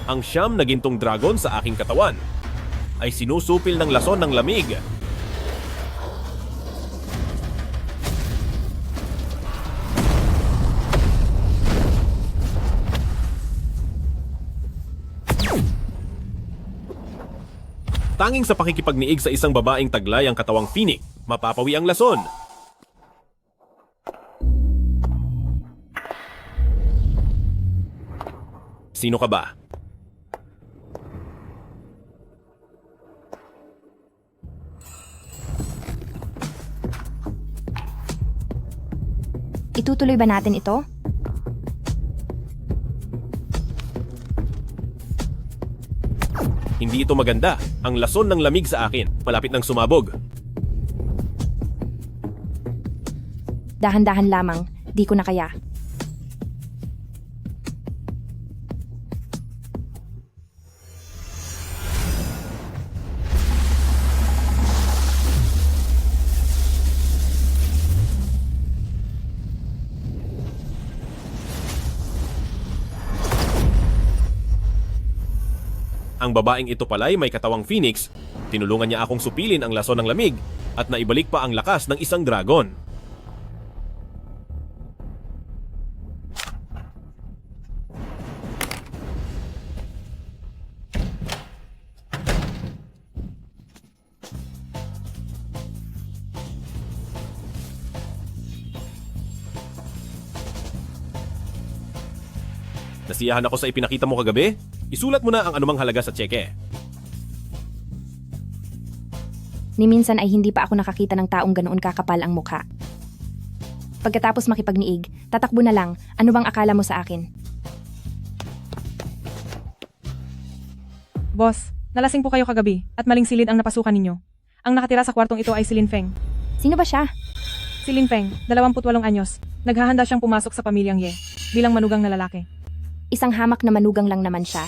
Ang siyam na gintong dragon sa aking katawan ay sinusupil ng lason ng lamig. Tanging sa pakikipagniig sa isang babaeng taglay ang katawang Phoenix, mapapawi ang lason. Sino ka ba? Itutuloy ba natin ito? Hindi ito maganda. Ang lason ng lamig sa akin, malapit ng sumabog. Dahan-dahan lamang, di ko na kaya. Ang babaeng ito pala'y may katawang Phoenix. Tinulungan niya akong supilin ang lason ng lamig at naibalik pa ang lakas ng isang dragon. Nasiyahan ako sa ipinakita mo kagabi. Isulat mo na ang anumang halaga sa tseke. Ni minsan ay hindi pa ako nakakita ng taong ganoon kakapal ang mukha. Pagkatapos makipagniig, tatakbo na lang. Ano bang akala mo sa akin? Boss, nalasing po kayo kagabi at maling silid ang napasukan ninyo. Ang nakatira sa kwartong ito ay si Lin Feng. Sino ba siya? Si Lin Feng, 28 anyos. Naghahanda siyang pumasok sa pamilyang Ye bilang manugang na lalaki. Isang hamak na manugang lang naman siya.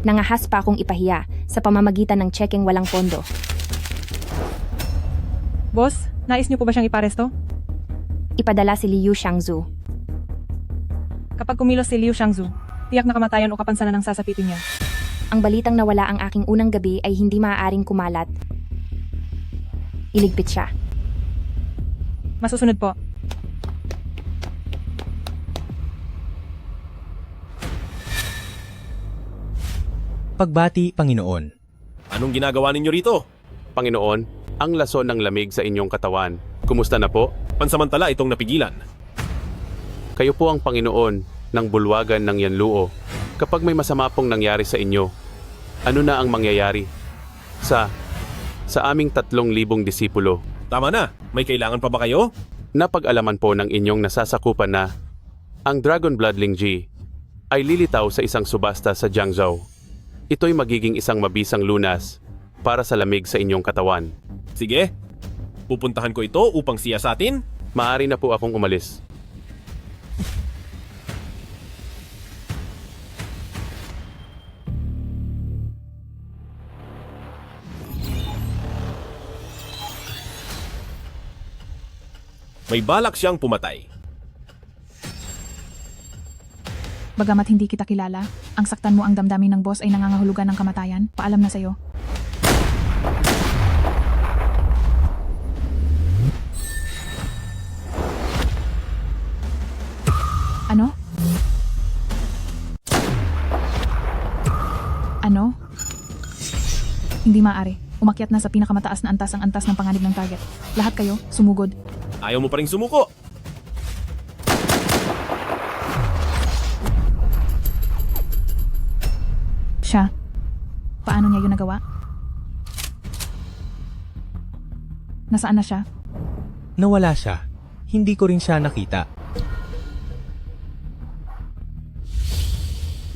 Nangahas pa akong ipahiya sa pamamagitan ng tsekeng walang pondo. Boss, nais niyo po ba siyang iparesto? Ipadala si Liu Xiangzu. Kapag kumilos si Liu Xiangzu, tiyak na kamatayan o kapansanan ang sasapitin niya. Ang balitang nawala ang aking unang gabi ay hindi maaaring kumalat. Iligpit siya. Masusunod po. Pagbati, Panginoon. Anong ginagawa ninyo rito? Panginoon, ang lason ng lamig sa inyong katawan. Kumusta na po? Pansamantala itong napigilan. Kayo po ang Panginoon ng bulwagan ng Yanluo. Kapag may masama pong nangyari sa inyo, ano na ang mangyayari? Sa aming 3,000 disipulo, Tama na, may kailangan pa ba kayo? napag-alaman po ng inyong nasasakupan na ang Dragon Bloodling G ay lilitaw sa isang subasta sa Jiangzhou. Ito'y magiging isang mabisang lunas para sa lamig sa inyong katawan. Sige, pupuntahan ko ito upang siyasatin. Maaari na po akong umalis. May balak siyang pumatay. Bagamat hindi kita kilala, ang saktan mo ang damdamin ng boss ay nangangahulugan ng kamatayan. Paalam na sa'yo. Ano? Ano? Hindi maaari. Umakyat na sa pinakamataas na antas ang antas ng panganib ng target. Lahat kayo, sumugod. Ayaw mo pa rin sumuko. Siya. Paano niya yun nagawa? Nasaan na siya? Nawala siya. Hindi ko rin siya nakita.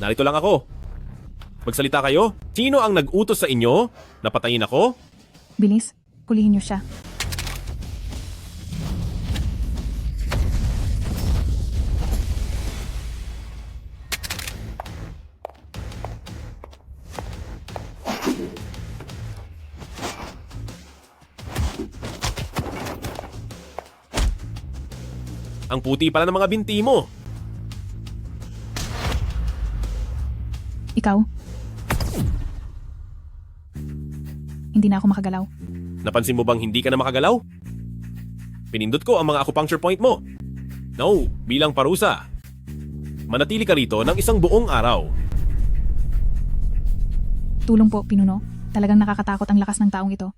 Narito lang ako. Magsalita kayo. Sino ang nag-utos sa inyo na patayin ako? Bilis, kulihin niyo siya. Ang puti pala ng mga binti mo. Ikaw? Hindi na ako makagalaw. Napansin mo bang hindi ka na makagalaw? Pinindot ko ang mga acupuncture point mo. No, bilang parusa. Manatili ka rito ng isang buong araw. Tulong po, pinuno. Talagang nakakatakot ang lakas ng taong ito.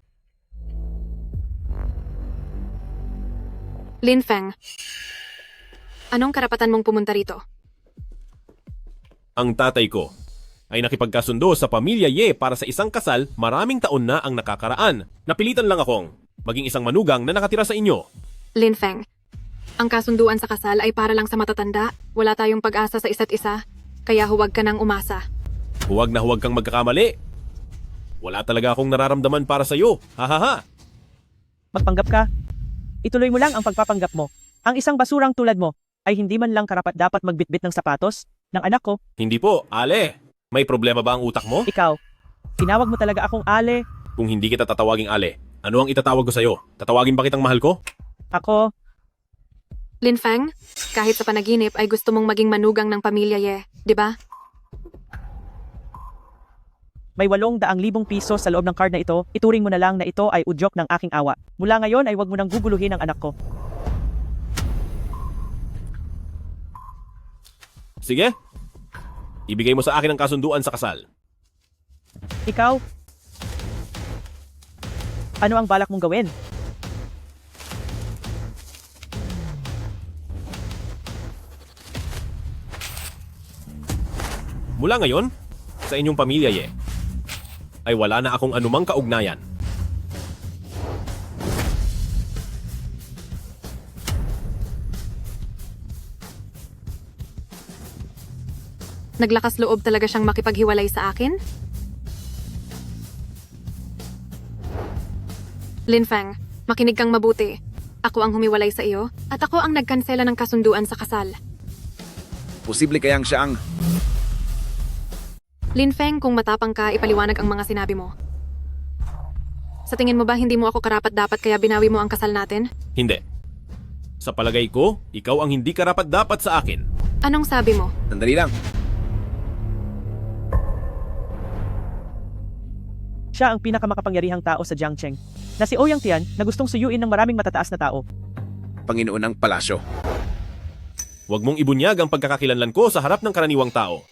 Lin Feng, anong karapatan mong pumunta rito? Ang tatay ko ay nakipagkasundo sa pamilya Ye para sa isang kasal maraming taon na ang nakakaraan. Napilitan lang akong maging isang manugang na nakatira sa inyo. Lin Feng, ang kasunduan sa kasal ay para lang sa matatanda. Wala tayong pag-asa sa isa't isa, kaya huwag ka nang umasa. Huwag na huwag kang magkakamali. Wala talaga akong nararamdaman para sa iyo. Hahaha. Magpanggap ka. Ituloy mo lang ang pagpapanggap mo. Ang isang basurang tulad mo ay hindi man lang karapat-dapat magbitbit ng sapatos ng anak ko. Hindi po, Ale. May problema ba ang utak mo? Ikaw, tinawag mo talaga akong Ale. Kung hindi kita tatawaging Ale, ano ang itatawag ko sa iyo? Tatawagin ba kitang mahal ko? Ako, Lin Feng, kahit sa panaginip ay gusto mong maging manugang ng pamilya Ye, di ba? may 800,000 piso sa loob ng card na ito. Ituring mo na lang na ito ay udyok ng aking awa. Mula ngayon ay huwag mo nang guguluhin ang anak ko. Sige. Ibigay mo sa akin ang kasunduan sa kasal. Ikaw, ano ang balak mong gawin? Mula ngayon, sa inyong pamilya Ye, ay wala na akong anumang kaugnayan. Naglakas loob talaga siyang makipaghiwalay sa akin? Lin Feng, makinig kang mabuti. Ako ang humiwalay sa iyo at ako ang nagkansela ng kasunduan sa kasal. Posible kayang siya ang... Lin Feng, kung matapang ka, ipaliwanag ang mga sinabi mo. Sa tingin mo ba hindi mo ako karapat-dapat kaya binawi mo ang kasal natin? Hindi. Sa palagay ko, ikaw ang hindi karapat-dapat sa akin. Anong sabi mo? Sandali lang. Siya ang pinakamakapangyarihang tao sa Jiangcheng, na si Ouyang Tian na gustong suyuin ng maraming matataas na tao. Panginoon ng palasyo. Huwag mong ibunyag ang pagkakakilanlan ko sa harap ng karaniwang tao.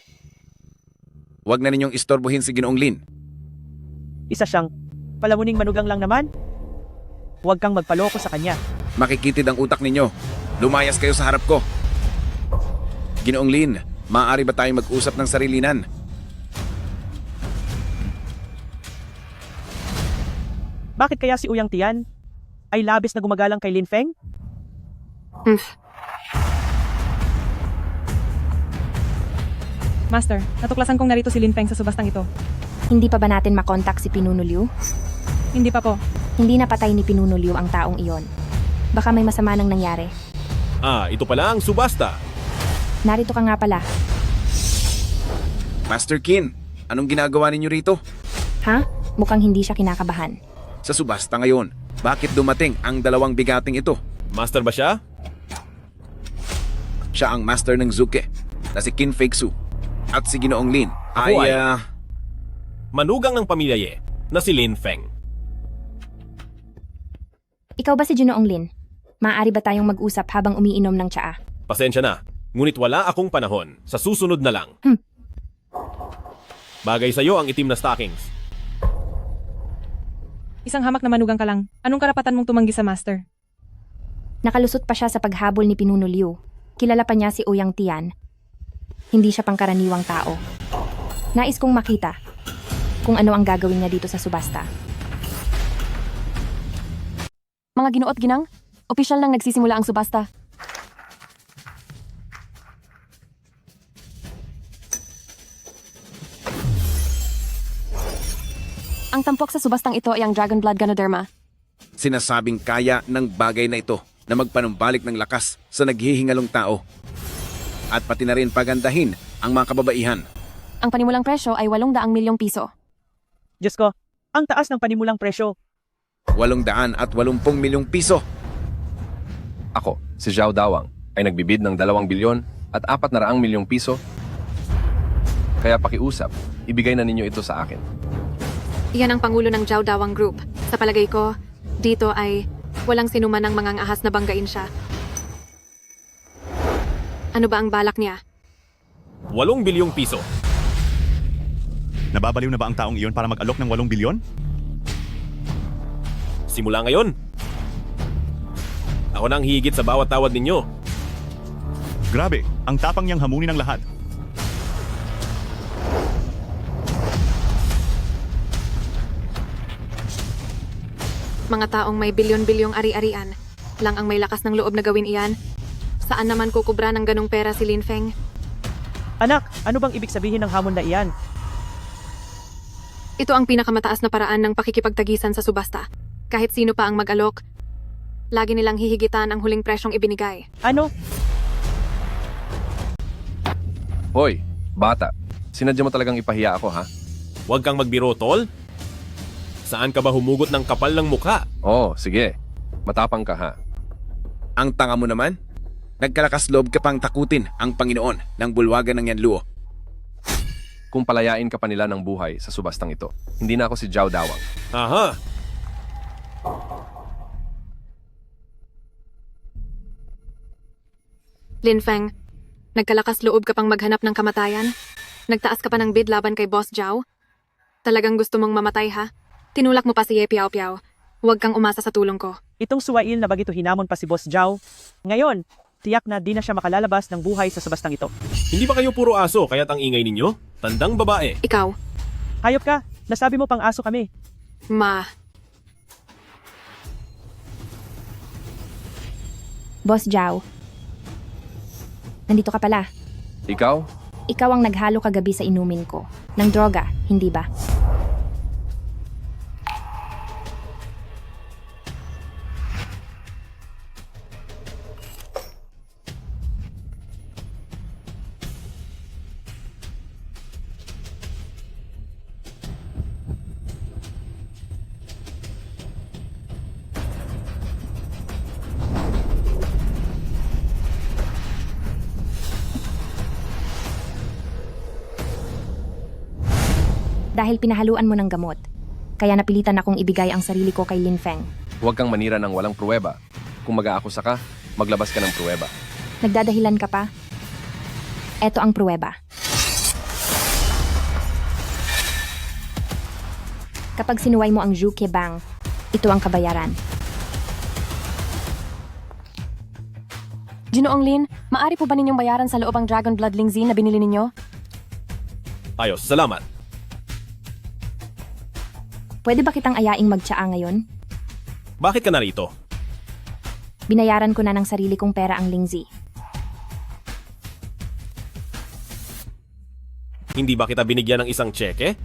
Huwag na ninyong istorbohin si Ginoong Lin. Isa siyang palamuning manugang lang naman. Huwag kang magpaloko sa kanya. Makikitid ang utak ninyo. Lumayas kayo sa harap ko. Ginoong Lin, maaari ba tayong mag-usap ng sarilinan? Bakit kaya si Ouyang Tian ay labis na gumagalang kay Lin Feng? Master, natuklasan kong narito si Lin Feng sa subastang ito. Hindi pa ba natin makontak si Pinuno Liu? Hindi pa po. Hindi napatay ni Pinuno Liu ang taong iyon. Baka may masama nang nangyari. Ah, ito pala ang subasta. Narito ka nga pala. Master Qin, anong ginagawa ninyo rito? Ha? Mukhang hindi siya kinakabahan. Sa subasta ngayon, bakit dumating ang dalawang bigating ito? Master ba siya? Siya ang master ng Zuke, na si Qin Feixu. At si Ginoong Lin Ako ay- ay... Manugang ng pamilya Ye, na si Lin Feng. Ikaw ba si Ginoong Lin? Maaari ba tayong mag-usap habang umiinom ng tsaa? Pasensya na, ngunit wala akong panahon. Sa susunod na lang. Bagay sa'yo ang itim na stockings. Isang hamak na manugang ka lang. Anong karapatan mong tumanggi sa master? Nakalusot pa siya sa paghabol ni Pinuno Liu. Kilala pa niya si Ouyang Tian. Hindi siya pangkaraniwang tao. Nais kong makita kung ano ang gagawin niya dito sa subasta. Mga ginoo at ginang, opisyal nang nagsisimula ang subasta. Ang tampok sa subastang ito ay ang Dragon Blood Ganoderma. Sinasabing kaya ng bagay na ito na magpanumbalik ng lakas sa naghihingalong tao. At pati na rin pagandahin ang mga kababaihan. Ang panimulang presyo ay 800 milyong piso. Diyos ko, ang taas ng panimulang presyo. 880 milyong piso. Ako, si Zhao Dawang, ay nagbibid ng 2 bilyon at 400 milyong piso. Kaya pakiusap, ibigay na ninyo ito sa akin. Iyan ang pangulo ng Jiao Dawang Group. Sa palagay ko, dito ay walang sinuman ng mga ahas na banggain siya. Ano ba ang balak niya? 8 bilyong piso. Nababaliw na ba ang taong iyon para mag-alok ng 8 bilyon? Simula ngayon, ako na ang higit sa bawat tawad ninyo. Grabe, ang tapang niyang hamunin ng lahat. Mga taong may bilyon-bilyong ari-arian lang ang may lakas ng loob na gawin iyan. Saan naman kukubra ng ganong pera si Lin Feng? Anak, ano bang ibig sabihin ng hamon na iyan? Ito ang pinakamataas na paraan ng pakikipagtagisan sa subasta. Kahit sino pa ang mag-alok, lagi nilang hihigitan ang huling presyong ibinigay. Ano? Hoy, bata. Sinadya mo talagang ipahiya ako, ha? Huwag kang magbiro, tol. Saan ka ba humugot ng kapal ng mukha? Oo, sige. Matapang ka, ha? Ang tanga mo naman? Nagkalakas loob ka pang takutin ang Panginoon ng bulwagan ng Yanluo. Kung palayain ka pa nila ng buhay sa subastang ito, hindi na ako si Jiao Dawang. Aha! Lin Feng, nagkalakas loob ka pang maghanap ng kamatayan? Nagtaas ka pa ng bid laban kay Boss Jiao? Talagang gusto mong mamatay, ha? Tinulak mo pa si Ye Piao Piao. Huwag kang umasa sa tulong ko. Itong suwail na bagito hinamon pa si Boss Jiao. Ngayon, tiyak na di na siya makalalabas ng buhay sa subastang ito. Hindi ba kayo puro aso kaya't ang ingay ninyo? Tandang babae. Ikaw, Hayop ka, nasabi mo pang aso kami. Boss Jiao. Nandito ka pala. Ikaw? Ikaw ang naghalo kagabi sa inumin ko. Ng droga, hindi ba? Dahil pinahaluan mo ng gamot. Kaya napilitan akong ibigay ang sarili ko kay Lin Feng. Huwag kang manira ng walang pruweba. Kung mag-aakusa ka, maglabas ka ng pruweba. Nagdadahilan ka pa? Eto ang pruweba. Kapag sinuway mo ang Zhu Kebang, ito ang kabayaran. Ginoong Lin, maari po ba ninyong bayaran sa loob ang Dragon Blood Lingzi na binili ninyo? Ayos, salamat. Pwede ba kitang ayaing magtsaa ngayon? Bakit ka narito? Binayaran ko na ng sarili kong pera ang Lingzi. Hindi ba kita binigyan ng isang tseke?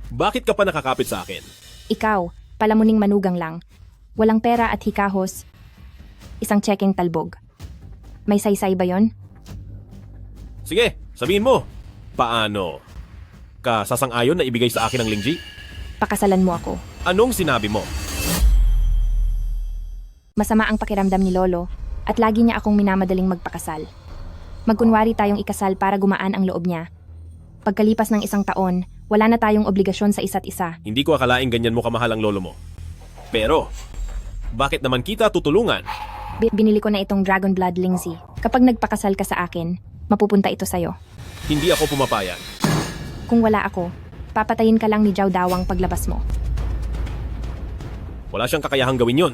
Bakit ka pa nakakapit sa akin? Ikaw, palamuning manugang lang. Walang pera at hikahos. Isang tsekeng talbog. May saysay ba yon? Sige, sabihin mo. Paano? Ka sasang-ayon na ibigay sa akin ang Lingji? Pakasalan mo ako. Anong sinabi mo? Masama ang pakiramdam ni Lolo at lagi niya akong minamadaling magpakasal. Magkunwari tayong ikasal para gumaan ang loob niya. Pagkalipas ng 1 taon, wala na tayong obligasyon sa isa't isa. Hindi ko akalaing ganyan mo kamahal ang lolo mo. Pero, bakit naman kita tutulungan? Binili ko na itong Dragon Blood Lingzi. Kapag nagpakasal ka sa akin, mapupunta ito sa'yo. Hindi ako pumapayag. Kung wala ako, papatayin ka lang ni Jiao Dawang paglabas mo. Wala siyang kakayahang gawin yon.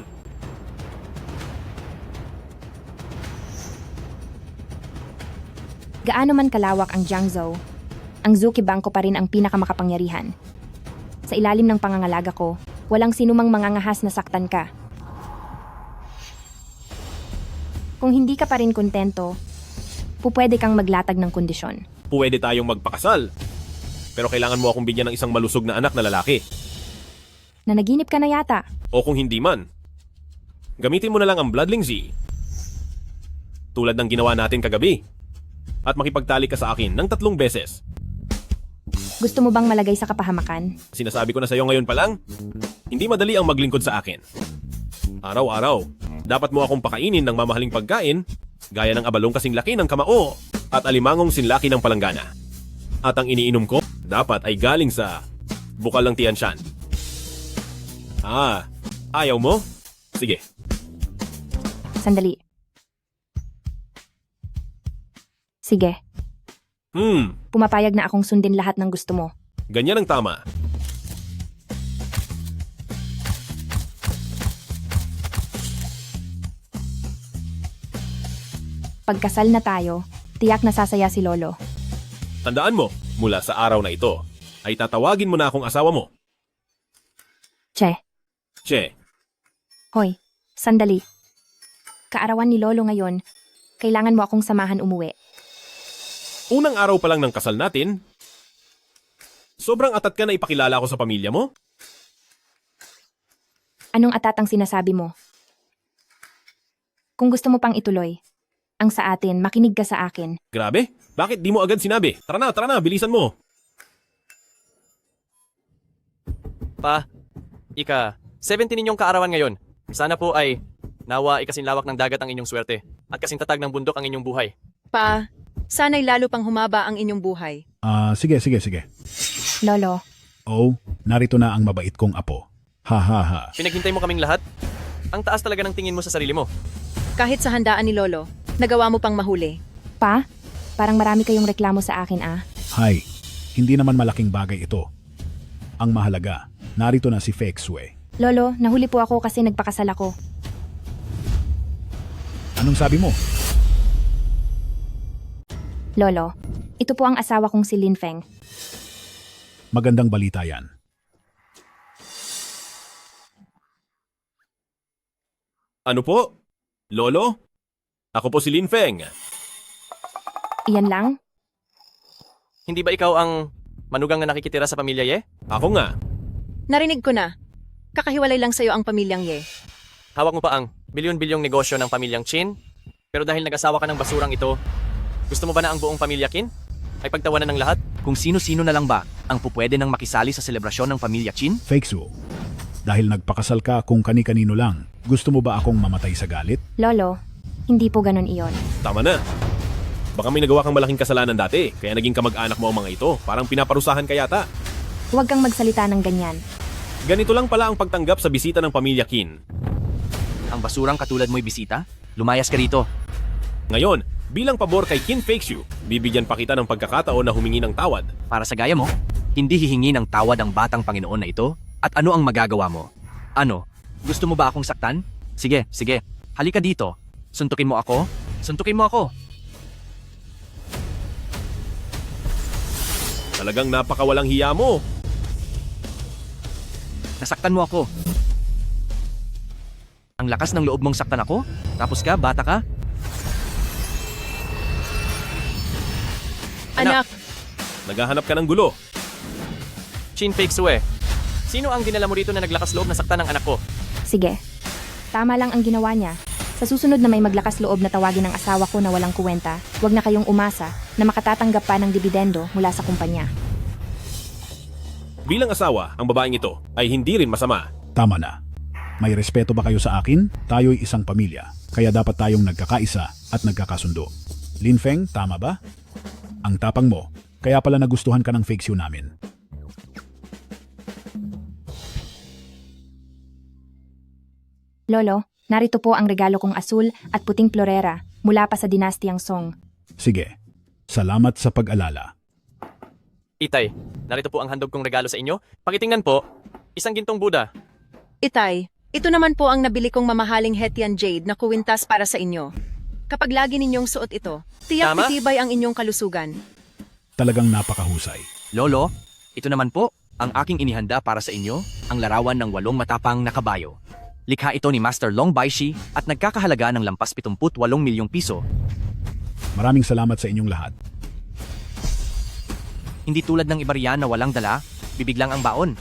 Gaano man kalawak ang Jiangzhou, ang Zhu Kebang ko pa rin ang pinakamakapangyarihan. Sa ilalim ng pangangalaga ko, walang sinumang mangangahas na saktan ka. Kung hindi ka pa rin kontento, pupwede kang maglatag ng kondisyon. Pwede tayong magpakasal. Pero kailangan mo akong bigyan ng isang malusog na anak na lalaki. Nanaginip ka na yata. O kung hindi man, gamitin mo na lang ang Blood Lingzi. Tulad ng ginawa natin kagabi. At makipagtali ka sa akin ng 3 beses. Gusto mo bang malagay sa kapahamakan? Sinasabi ko na sa iyo ngayon pa lang, hindi madali ang maglingkod sa akin. Araw-araw, dapat mo akong pakainin ng mamahaling pagkain, gaya ng abalong kasing laki ng kamao at alimangong sinlaki ng palanggana. At ang iniinom ko, dapat ay galing sa bukal ng Tian Shan. Ayaw mo? Sige. Sandali. Sige, pumapayag na akong sundin lahat ng gusto mo. Ganyan ang tama. Pagkasal na tayo, tiyak na sasaya si Lolo. Tandaan mo, mula sa araw na ito, ay tatawagin mo na akong asawa mo. Che, Che, hoy, sandali. Kaarawan ni Lolo ngayon, kailangan mo akong samahan umuwi. unang araw pa lang ng kasal natin, sobrang atat ka na ipakilala ako sa pamilya mo? Anong atat ang sinasabi mo? Kung gusto mo pang ituloy, ang sa atin, makinig ka sa akin. Grabe, bakit di mo agad sinabi? Tara na, bilisan mo. Pa, 17 ninyong kaarawan ngayon. Sana po ay nawa ikasinlawak ng dagat ang inyong swerte at kasintatag ng bundok ang inyong buhay. Pa, sana'y lalo pang humaba ang inyong buhay. Sige. Lolo, Oh, narito na ang mabait kong apo. Ha. Pinaghintay mo kaming lahat? Ang taas talaga ng tingin mo sa sarili mo. Kahit sa handaan ni Lolo, nagawa mo pang mahuli. Pa, parang marami kayong reklamo sa akin Hay, hindi naman malaking bagay ito. Ang mahalaga, narito na si Feng Shui. Lolo, nahuli po ako kasi nagpakasal ako. Anong sabi mo? Lolo, ito po ang asawa kong si Lin Feng. Magandang balita yan. Ano po? Lolo? Ako po si Lin Feng. Iyan lang? Hindi ba ikaw ang manugang na nakikitira sa pamilya Ye? Ako nga. Narinig ko na. Kakahiwalay lang sa'yo ang pamilyang Ye. Hawak mo pa ang bilyon-bilyong negosyo ng pamilyang Chin, pero dahil nag-asawa ka ng basurang ito, gusto mo ba na ang buong pamilya Qin ay pagtawanan ng lahat? Kung sino-sino na lang ba ang pupwede nang makisali sa selebrasyon ng pamilya Chin? Feng Shui, dahil nagpakasal ka kung kani-kanino lang, gusto mo ba akong mamatay sa galit? Lolo, hindi po ganun iyon. Tama na. Baka may nagawa kang malaking kasalanan dati, kaya naging kamag-anak mo ang mga ito. Parang pinaparusahan ka yata. Huwag kang magsalita ng ganyan. Ganito lang pala ang pagtanggap sa bisita ng pamilya Qin. Ang basurang katulad mo'y bisita? Lumayas ka rito. Ngayon, bilang pabor kay Qin Feng Shui, bibigyan pa kita ng pagkakataon na humingi ng tawad. Para sa gaya mo, hindi hihingi ng tawad ang batang Panginoon na ito? At ano ang magagawa mo? Ano? Gusto mo ba akong saktan? Sige. Halika dito. Suntukin mo ako? Suntukin mo ako. Talagang napakawalang hiya mo. Nasaktan mo ako. Ang lakas ng loob mong saktan ako? Tapos ka, bata ka? Anak! Naghahanap ka ng gulo. Chin Feng Shui, sino ang dinala mo rito na naglakas loob na saktan ng anak ko? Sige, tama lang ang ginawa niya. Sa susunod na may maglakas loob na tawagin ng asawa ko na walang kuwenta, huwag na kayong umasa na makatatanggap pa ng dibidendo mula sa kumpanya. Bilang asawa, ang babaeng ito ay hindi rin masama. Tama na. May respeto ba kayo sa akin? Tayo'y isang pamilya, kaya dapat tayong nagkakaisa at nagkakasundo. Lin Feng, tama ba? Ang tapang mo, kaya pala nagustuhan ka ng Feng Shui namin. Lolo, narito po ang regalo kong asul at puting florera mula pa sa dinastiyang Song. Sige, salamat sa pag-alala. Itay, narito po ang handog kong regalo sa inyo. Pakitingnan po, isang gintong Buddha. Itay, ito naman po ang nabili kong mamahaling Hetian Jade na kuwintas para sa inyo. Kapag lagi ninyong suot ito, tiyak Tama? titibay ang inyong kalusugan. Talagang napakahusay. Lolo, ito naman po ang aking inihanda para sa inyo, ang larawan ng 8 matapang na kabayo. Likha ito ni Master Long Baishi at nagkakahalaga ng lampas 78 milyong piso. Maraming salamat sa inyong lahat. Hindi tulad ng iba riyan na walang dala, bibig lang ang baon.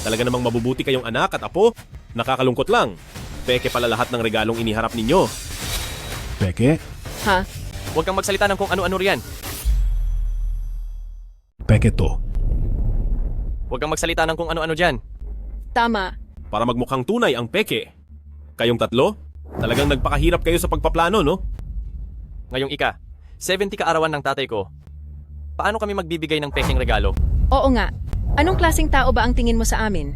Talaga namang mabubuti kayong anak at apo. Nakakalungkot lang. Peke pala lahat ng regalong iniharap ninyo. Peke? Ha? Huwag kang magsalita ng kung ano-ano riyan. Peke to. Huwag kang magsalita ng kung ano-ano dyan. Tama. Para magmukhang tunay ang peke. Kayong tatlo, talagang nagpakahirap kayo sa pagpaplano, no? Ngayong 70 kaarawan ng tatay ko. Paano kami magbibigay ng peking regalo? Oo nga. Anong klaseng tao ba ang tingin mo sa amin?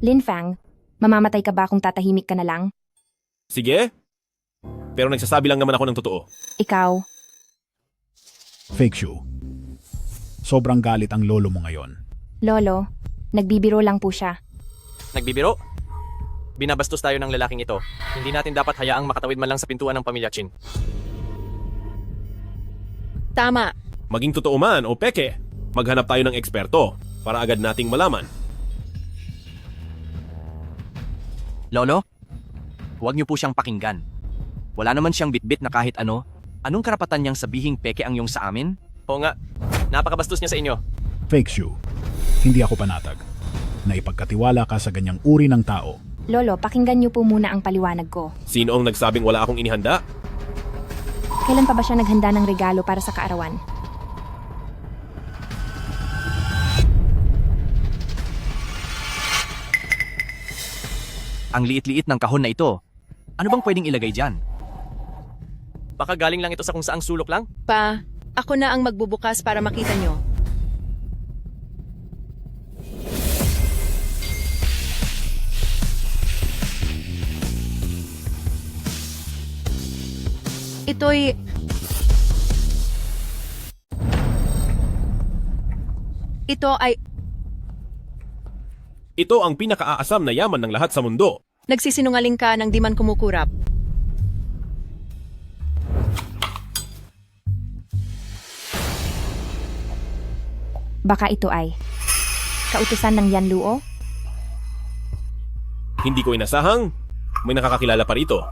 Lin Fang, mamamatay ka ba kung tatahimik ka na lang? Sige. Pero nagsasabi lang naman ako ng totoo. Ikaw, Fake Shu. Sobrang galit ang lolo mo ngayon. Lolo, nagbibiro lang po siya. Nagbibiro? Binabastos tayo ng lalaking ito. Hindi natin dapat hayaang makatawid man lang sa pintuan ng pamilya Chin. Tama. Maging totoo man o peke, maghanap tayo ng eksperto para agad nating malaman. Lolo, huwag niyo po siyang pakinggan. Wala naman siyang bitbit na kahit ano. Anong karapatan niyang sabihing peke ang yung sa amin? Oo nga, napakabastos niya sa inyo. Fake Shu. Hindi ako panatag. Naipagkatiwala ka sa ganyang uri ng tao. Lolo, pakinggan niyo po muna ang paliwanag ko. Sino ang nagsabing wala akong inihanda? Kailan pa ba siya naghanda ng regalo para sa kaarawan? Ang liit-liit ng kahon na ito. Ano bang pwedeng ilagay dyan? Baka galing lang ito sa kung saang sulok lang? Pa, ako na ang magbubukas para makita nyo. Ito'y... Ito ay... Ito ang pinakaaasam na yaman ng lahat sa mundo. Nagsisinungaling ka nang di man kumukurap. Baka ito ay kautusan ng Yan Luo? Hindi ko inasahang may nakakakilala pa rito.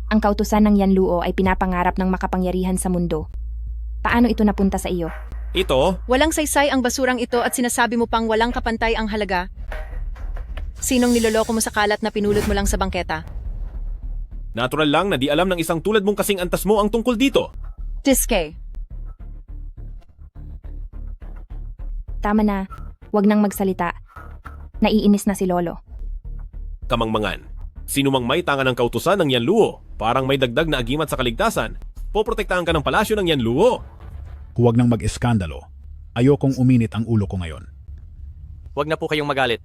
Ang kautusan ng Yan Luo ay pinapangarap ng makapangyarihan sa mundo. Paano ito napunta sa iyo? Ito, Walang saysay ang basurang ito at sinasabi mo pang walang kapantay ang halaga. Sinong niloloko mo sa kalat na pinulot mo lang sa bangketa? natural lang na di alam ng isang tulad mong kasing antas mo ang tungkol dito. Diske. Tama na, wag nang magsalita. Naiinis na si Lolo. Kamangmangan, sino mang may tanga ng kautusan ng Yan Luo, parang may dagdag na agimat sa kaligtasan, poprotektahan ka ng palasyo ng Yan Luo. Huwag nang mag-eskandalo. Ayokong uminit ang ulo ko ngayon. Huwag na po kayong magalit.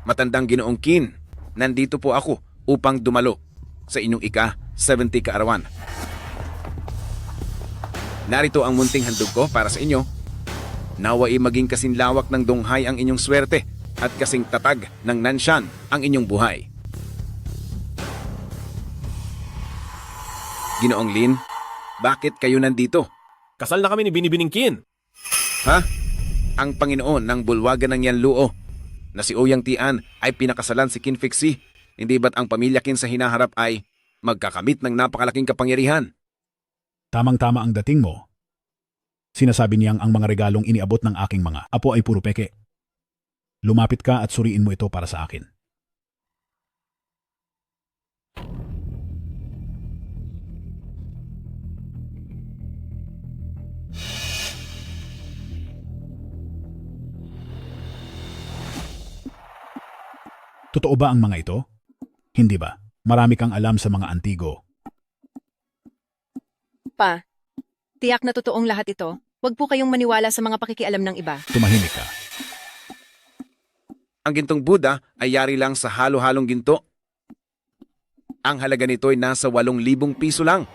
Matandang Ginoong Qin, nandito po ako upang dumalo sa inyong ika-70 kaarawan. Narito ang munting handog ko para sa inyo. Naway maging kasing lawak ng Donghae ang inyong swerte at kasing tatag ng Nanshan ang inyong buhay. Ginoong Lin, bakit kayo nandito? Kasal na kami ni Binibining Qin. Ha? Ang Panginoon ng bulwagan ng Yan Luo na si Ouyang Tian ay pinakasalan si Qin Fixie. Hindi ba't ang pamilya Qin sa hinaharap ay magkakamit ng napakalaking kapangyarihan? Tamang-tama ang dating mo. Sinasabi niyang ang mga regalong iniabot ng aking mga apo ay puro peke. Lumapit ka at suriin mo ito para sa akin. Totoo ba ang mga ito? Hindi ba? Marami kang alam sa mga antigo. Pa, tiyak na totoong lahat ito. Huwag po kayong maniwala sa mga pakikialam ng iba. Tumahimik ka. Ang gintong Buddha ay yari lang sa halo-halong ginto. Ang halaga nito ay nasa 8,000 piso lang.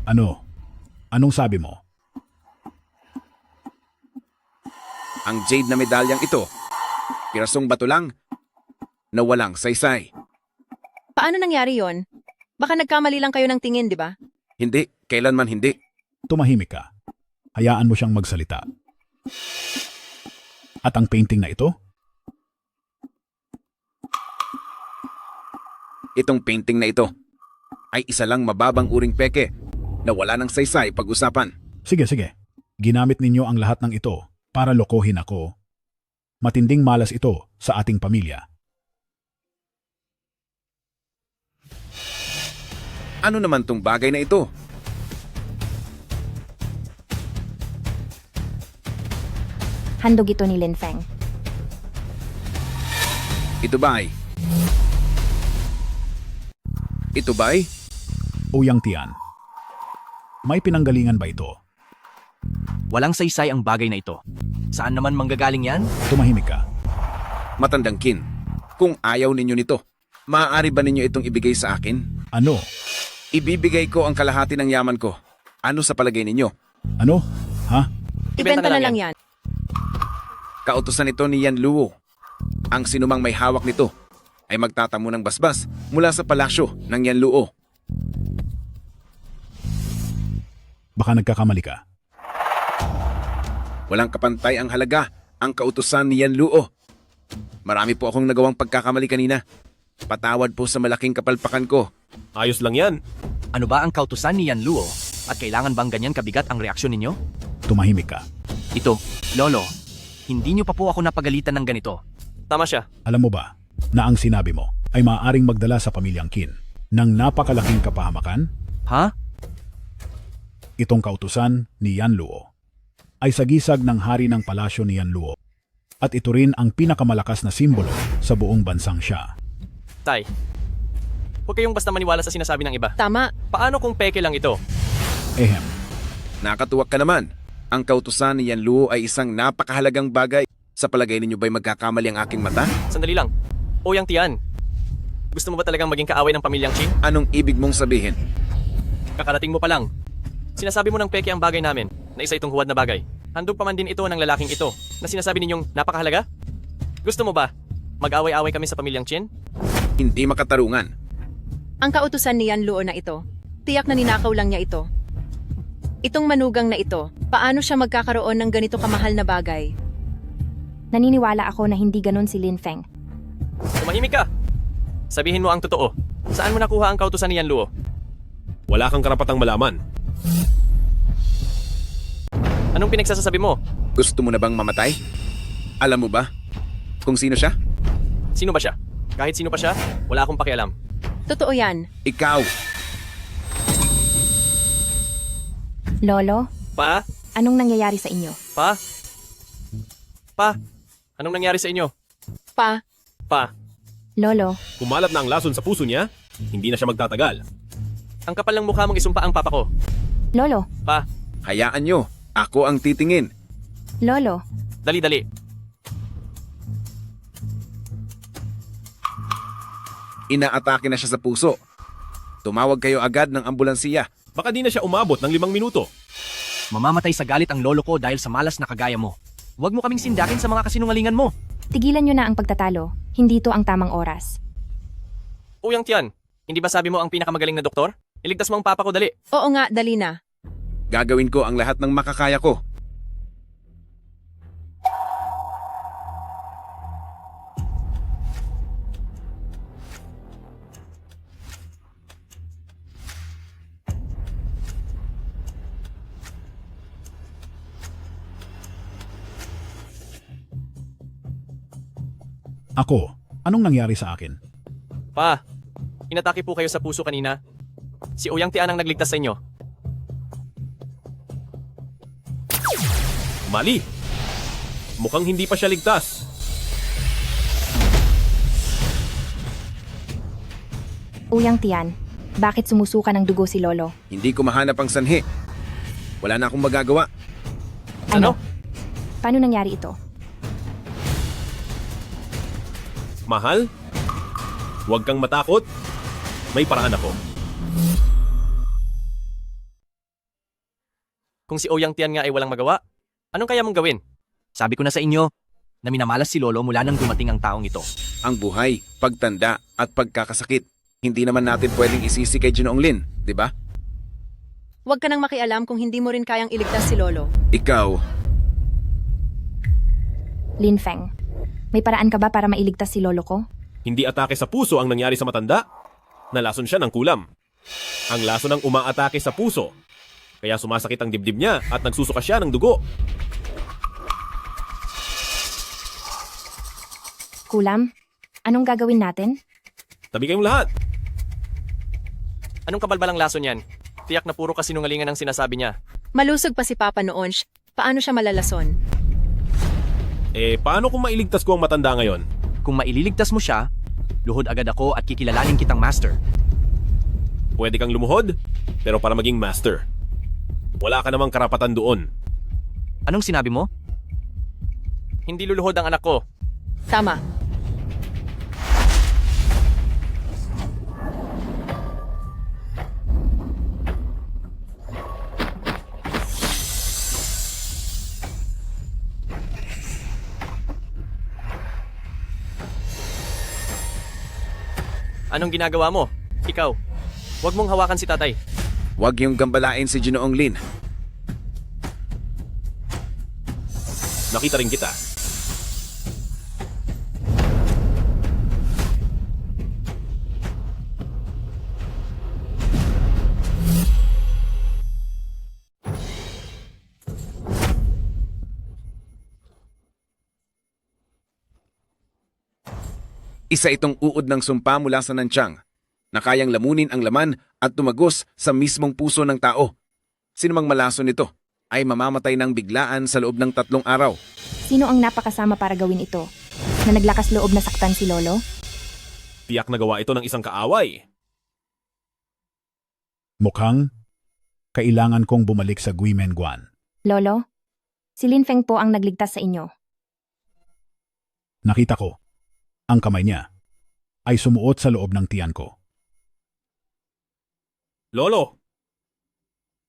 Ano? Anong sabi mo? Ang jade na medalyang ito, pirasong bato lang na walang saysay. Paano nangyari yon? Baka nagkamali lang kayo ng tingin, di ba? Hindi, kailanman hindi. Tumahimik ka. Hayaan mo siyang magsalita. At ang painting na ito? Itong painting na ito ay isa lang mababang uring peke na wala ng saysay pag-usapan. Sige, sige. Ginamit ninyo ang lahat ng ito para lokohin ako. Matinding malas ito sa ating pamilya. Ano naman tong bagay na ito? Handog ito ni Lin Feng. Ito ba ay Ouyang Tian. May pinanggalingan ba ito? Walang saysay ang bagay na ito. Saan naman manggagaling yan? Tumahimik ka. Matandang Kin, kung ayaw ninyo nito, maaari ba ninyo itong ibigay sa akin? Ano? Ibibigay ko ang kalahati ng yaman ko. Ano sa palagay ninyo? Ano? Ha? Ibenta na lang yan. Kautusan ito ni Yan Luo. Ang sinumang may hawak nito ay magtatamo ng basbas mula sa palasyo ng Yan Luo. Baka nagkakamali ka. Walang kapantay ang halaga ang kautusan ni Yan Luo. Marami po akong nagawang pagkakamali kanina. Patawad po sa malaking kapalpakan ko. Ayos lang yan. Ano ba ang kautusan ni Yan Luo? At kailangan bang ganyan kabigat ang reaksyon ninyo? Tumahimik ka. Ito, Lolo, hindi niyo pa po ako napagalitan ng ganito. Tama siya. Alam mo ba na ang sinabi mo ay maaaring magdala sa pamilyang Qin ng napakalaking kapahamakan? Ha? Itong kautusan ni Yan Luo ay sagisag ng hari ng palasyo ni Yan Luo at ito rin ang pinakamalakas na simbolo sa buong bansang siya. Tay, huwag kayong basta maniwala sa sinasabi ng iba. Tama. Paano kung peke lang ito? Ehem. Nakatuwak ka naman. Ang kautusan ni Yan Luo ay isang napakahalagang bagay. Sa palagay ninyo ba'y magkakamali ang aking mata? Sandali lang. Ouyang Tian, gusto mo ba talagang maging kaaway ng pamilyang Qin? Anong ibig mong sabihin? Kakarating mo pa lang. Sinasabi mo ng peke ang bagay namin na isa itong huwad na bagay. Handog pa man din ito ng lalaking ito na sinasabi ninyong napakahalaga? Gusto mo ba mag-away-away kami sa pamilyang Qin? Hindi makatarungan. Ang kautusan ni Yan Luo na ito, tiyak na ninakaw lang niya ito. Itong manugang na ito, paano siya magkakaroon ng ganito kamahal na bagay? Naniniwala ako na hindi ganon si Lin Feng. Tumahimik ka! Sabihin mo ang totoo. Saan mo nakuha ang kautusan ni Yan Luo? Wala kang karapatang malaman. Anong pinagsasabi mo? Gusto mo na bang mamatay? Alam mo ba kung sino siya? Sino ba siya? Kahit sino pa siya, wala akong pakialam. Totoo yan. Ikaw! Lolo, Pa? anong nangyayari sa inyo? Pa? Pa? Anong nangyari sa inyo? Pa, Pa? Lolo, Kumalat na ang lason sa puso niya, hindi na siya magtatagal. Ang kapal ng mukha mong isumpa ang papa ko. Lolo, Pa? Hayaan nyo. Ako ang titingin. Lolo, Dali-dali. Inaatake na siya sa puso. Tumawag kayo agad ng ambulansiya. Baka di na siya umabot ng 5 minuto. Mamamatay sa galit ang lolo ko dahil sa malas na kagaya mo. Huwag mo kaming sindakin sa mga kasinungalingan mo. tigilan nyo na ang pagtatalo. Hindi to ang tamang oras. Ouyang Tian, hindi ba sabi mo ang pinakamagaling na doktor? Iligtas mo ang papa ko, dali. Oo nga, dali na. Gagawin ko ang lahat ng makakaya ko. Ako, anong nangyari sa akin? Pa, inatake po kayo sa puso kanina. Si Ouyang Tian ang nagligtas sa inyo. Mali! Mukhang hindi pa siya ligtas. Ouyang Tian, bakit sumusuka ng dugo si Lolo? Hindi ko mahanap ang sanhi. Wala na akong magagawa. Ano? Paano nangyari ito? Mahal? Huwag kang matakot. May paraan ako. Kung si Ouyang Tian nga ay walang magawa, anong kaya mong gawin? Sabi ko na sa inyo, na minamalas si Lolo mula nang dumating ang taong ito. Ang buhay, pagtanda at pagkakasakit. Hindi naman natin pwedeng isisi kay Ginoong Lin, di ba? Huwag ka nang makialam kung hindi mo rin kayang iligtas si Lolo. Ikaw, Lin Feng, may paraan ka ba para mailigtas si Lolo ko? Hindi atake sa puso ang nangyari sa matanda. Nalason siya ng kulam. Ang lason ang umaatake sa puso. Kaya sumasakit ang dibdib niya at nagsusuka siya ng dugo. Kulam, anong gagawin natin? Tabi kayong lahat. Anong kabalbalang lason yan? Tiyak na puro kasinungalingan ang sinasabi niya. Malusog pa si Papa noon. Paano siya malalason? Paano kung mailigtas ko ang matanda ngayon? Kung maililigtas mo siya, luhod agad ako at kikilalanin kitang master. Pwede kang lumuhod, pero para maging master. Wala ka namang karapatan doon. Anong sinabi mo? Hindi luluhod ang anak ko. Tama. Anong ginagawa mo? Ikaw. Huwag mong hawakan si tatay. Huwag yung gambalain si Ginoong Lin. Nakita rin kita. Isa itong uod ng sumpa mula sa nantyang na kayang lamunin ang laman at tumagos sa mismong puso ng tao. Sinumang malaso nito ay mamamatay ng biglaan sa loob ng 3 araw. Sino ang napakasama para gawin ito? Na naglakas loob na saktan si Lolo? Tiyak na gawa ito ng isang kaaway. Mukhang kailangan kong bumalik sa Guimenguan. Lolo, si Lin Feng po ang nagligtas sa inyo. Nakita ko, ang kamay niya ay sumuot sa loob ng tiyan ko. Lolo,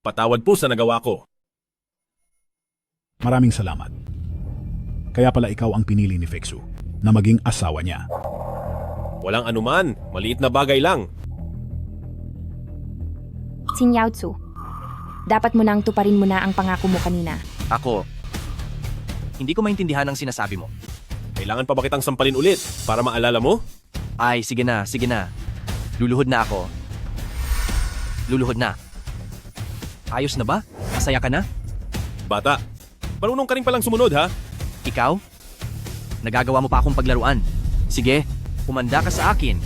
patawad po sa nagawa ko. Maraming salamat. Kaya pala ikaw ang pinili ni Feksu na maging asawa niya. Walang anuman, maliit na bagay lang. Xin Yaotsu, dapat mo nang tuparin mo na ang pangako mo kanina. Ako, hindi ko maintindihan ang sinasabi mo. Kailangan pa ba kitang sampalin ulit para maalala mo? Ay, sige na, sige na. Luluhod na ako. Luluhod na. Ayos na ba? Masaya ka na? Bata, marunong ka rin palang sumunod ha? Ikaw? Nagagawa mo pa akong paglaruan. Sige, umanda ka sa akin.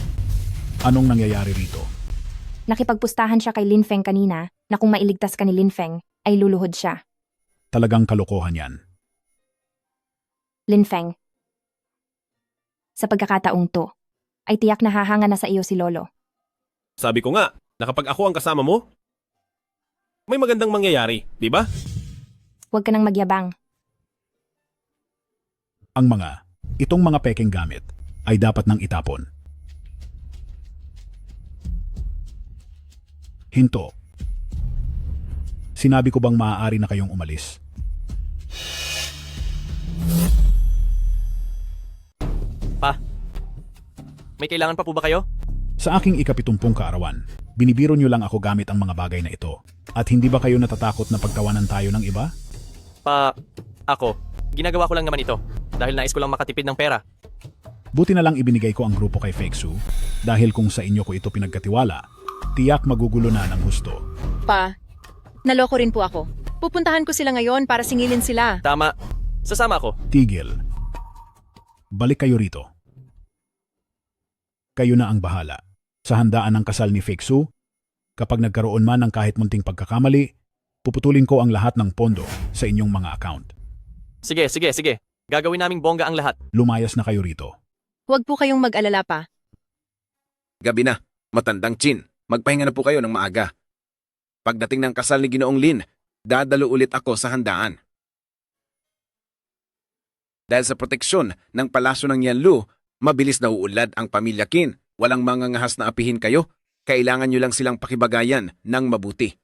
Anong nangyayari rito? Nakipagpustahan siya kay Lin Feng kanina na kung mailigtas ka ni Lin Feng, ay luluhod siya. Talagang kalokohan yan. Lin Feng, sa pagkakataong to, ay tiyak na hahanga na sa iyo si Lolo. Sabi ko nga, na kapag ako ang kasama mo, may magandang mangyayari, di ba? Huwag ka nang magyabang. Itong mga peking gamit ay dapat nang itapon. Hinto. Sinabi ko bang maaari na kayong umalis? Pa, may kailangan pa po ba kayo? Sa aking ika-70 kaarawan, binibiro niyo lang ako gamit ang mga bagay na ito. At hindi ba kayo natatakot na pagtawanan tayo ng iba? Pa, ako, ginagawa ko lang naman ito dahil nais ko lang makatipid ng pera. Buti na lang ibinigay ko ang grupo kay Feksu dahil kung sa inyo ko ito pinagkatiwala, tiyak magugulo na ng husto. Pa, naloko rin po ako. Pupuntahan ko sila ngayon para singilin sila. Tama, sasama ako. Tigil. Balik kayo rito. Kayo na ang bahala. Sa handaan ng kasal ni Feksu, kapag nagkaroon man ng kahit munting pagkakamali, puputulin ko ang lahat ng pondo sa inyong mga account. Sige. Gagawin naming bongga ang lahat. Lumayas na kayo rito. Huwag po kayong mag-alala pa. Gabi na, matandang Chin. Magpahinga na po kayo ng maaga. Pagdating ng kasal ni Ginoong Lin, dadalo ulit ako sa handaan. Dahil sa proteksyon ng palasyo ng Yanlu, mabilis na uulad ang pamilya Qin. Walang mangangahas na apihin kayo. Kailangan nyo lang silang pakibagayan ng mabuti.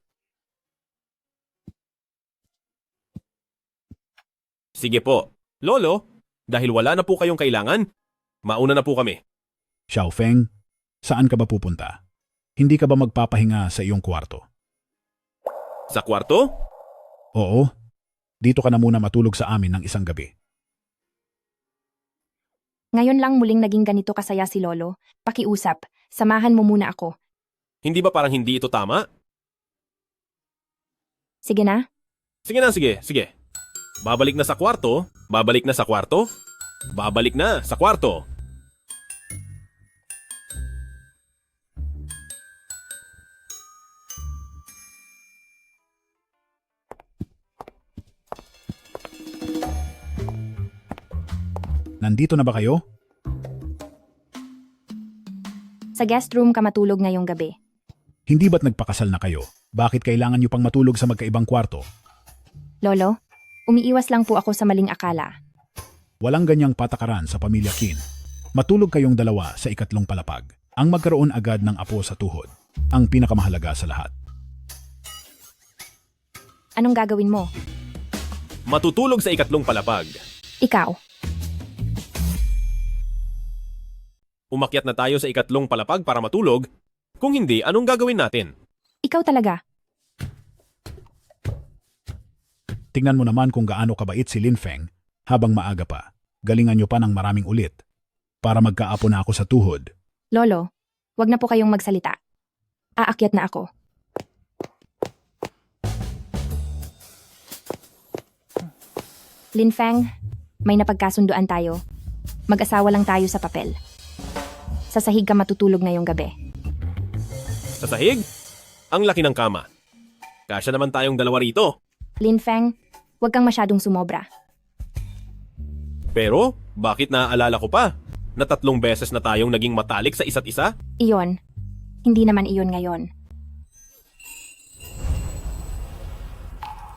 Sige po. Lolo, dahil wala na po kayong kailangan, mauna na po kami. Xiaofeng, saan ka ba pupunta? Hindi ka ba magpapahinga sa iyong kwarto? Sa kwarto? Oo. Dito ka na muna matulog sa amin ng isang gabi. Ngayon lang muling naging ganito kasaya si Lolo. Pakiusap, samahan mo muna ako. Hindi ba parang hindi ito tama? Sige na? Sige. Babalik na sa kwarto, babalik na sa kwarto, babalik na sa kwarto. Nandito na ba kayo? Sa guest room ka matulog ngayong gabi. Hindi ba't nagpakasal na kayo? Bakit kailangan niyo pang matulog sa magkaibang kwarto? Lolo, umiiwas lang po ako sa maling akala. Walang ganyang patakaran sa pamilya Kin. Matulog kayong dalawa sa ikatlong palapag. Ang magkaroon agad ng apo sa tuhod. Ang pinakamahalaga sa lahat. Anong gagawin mo? Matutulog sa ikatlong palapag. Ikaw. Umakyat na tayo sa ikatlong palapag para matulog. Kung hindi, anong gagawin natin? Ikaw talaga. Tingnan mo naman kung gaano kabait si Lin Feng habang maaga pa. Galingan niyo pa ng maraming ulit. Para magkaapo na ako sa tuhod. Lolo, wag na po kayong magsalita. Aakyat na ako. Lin Feng, may napagkasunduan tayo. Mag-asawa lang tayo sa papel. Sa sahig ka matutulog ngayong gabi. Sa sahig? Ang laki ng kama. Kasya naman tayong dalawa rito. Lin Feng, wag kang masyadong sumobra. Pero, bakit naaalala ko pa na 3 beses na tayong naging matalik sa isa't isa? Iyon. Hindi naman iyon ngayon.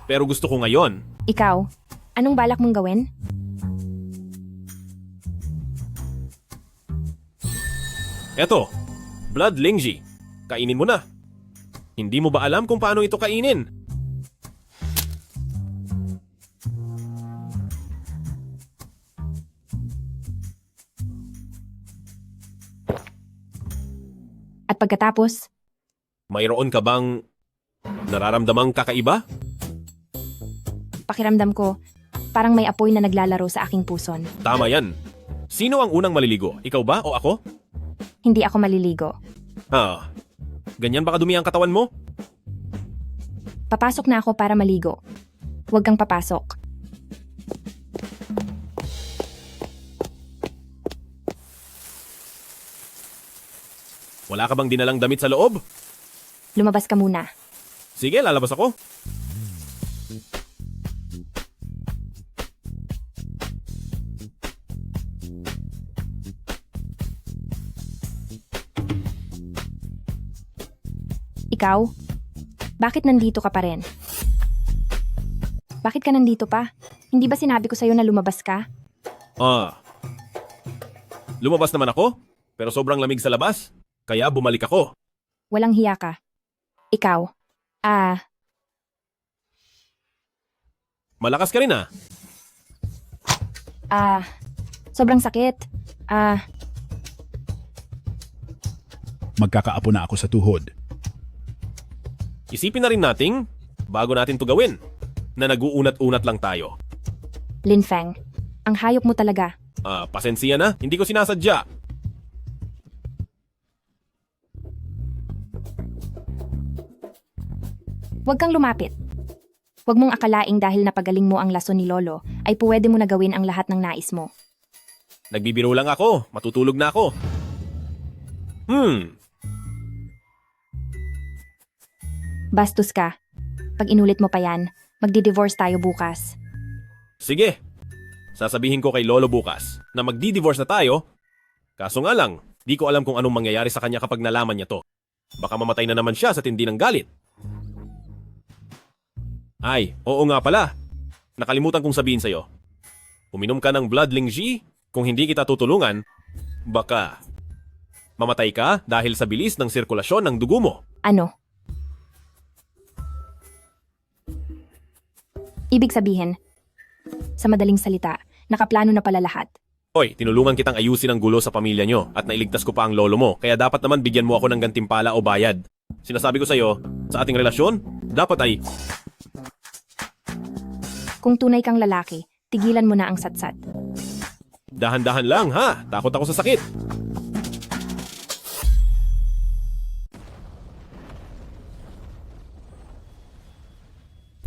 Pero gusto ko ngayon. Ikaw, anong balak mong gawin? Eto, Blood Lingji. Kainin mo na. Hindi mo ba alam kung paano ito kainin? At pagkatapos, Mayroon ka bang nararamdamang kakaiba? pakiramdam ko, parang may apoy na naglalaro sa aking puson. Tama yan. Sino ang unang maliligo? Ikaw ba o ako? Hindi ako maliligo. Ganyan ba kadumi ang katawan mo? Papasok na ako para maligo. Huwag kang papasok. Wala ka bang dinalang damit sa loob? Lumabas ka muna. Sige, lalabas ako. Ikaw? Bakit nandito ka pa rin? Bakit ka nandito pa? Hindi ba sinabi ko sa'yo na lumabas ka? Lumabas naman ako, pero sobrang lamig sa labas. Kaya bumalik ako. Walang hiya ka. Ikaw. Malakas ka rin ah. Sobrang sakit. Magkakaapo na ako sa tuhod. Isipin na rin nating, bago natin to gawin, na nag-uunat-unat lang tayo. Lin Feng, ang hayop mo talaga. Pasensya na, hindi ko sinasadya. Huwag kang lumapit. Huwag mong akalaing dahil napagaling mo ang lason ni Lolo, ay pwede mo na gawin ang lahat ng nais mo. Nagbibiro lang ako, matutulog na ako. Bastos ka. Pag inulit mo pa yan, magdi-divorce tayo bukas. Sige, sasabihin ko kay Lolo bukas na magdi-divorce na tayo. Kaso nga lang, di ko alam kung anong mangyayari sa kanya kapag nalaman niya to. Baka mamatay na naman siya sa tindi ng galit. Ay, oo nga pala. Nakalimutan kong sabihin sa'yo. Uminom ka ng Blood Lingji, kung hindi kita tutulungan, baka mamatay ka dahil sa bilis ng sirkulasyon ng dugo mo. Ano? Ibig sabihin, sa madaling salita, nakaplano na pala lahat. Hoy, tinulungan kitang ayusin ang gulo sa pamilya nyo at nailigtas ko pa ang lolo mo, kaya dapat naman bigyan mo ako ng gantimpala o bayad. Sinasabi ko sa'yo, sa ating relasyon, dapat ay... Kung tunay kang lalaki, tigilan mo na ang satsat. Dahan-dahan lang ha, takot ako sa sakit.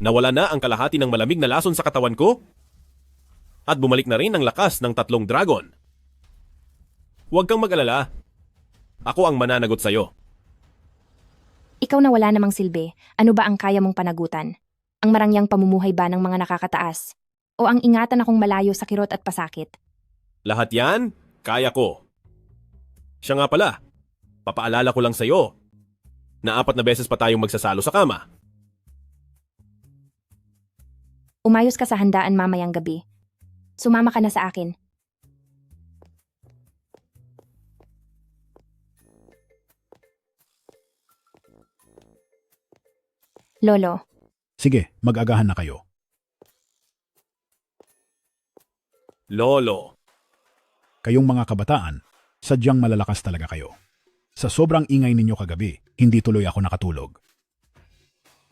Nawala na ang kalahati ng malamig na lason sa katawan ko at bumalik na rin ang lakas ng 3 dragon. Huwag kang mag-alala. Ako ang mananagot sa'yo. Ikaw na wala namang silbi, ano ba ang kaya mong panagutan? Ang marangyang pamumuhay ba ng mga nakakataas? O ang ingatan akong malayo sa kirot at pasakit? Lahat yan, kaya ko. Siya nga pala, papaalala ko lang sa'yo. na 4 na beses pa tayong magsasalo sa kama. Umayos ka sa handaan mamayang gabi. Sumama ka na sa akin. Lolo, Sige, mag-agahan na kayo. Lolo, Kayong mga kabataan, sadyang malalakas talaga kayo. Sa sobrang ingay ninyo kagabi, hindi tuloy ako nakatulog.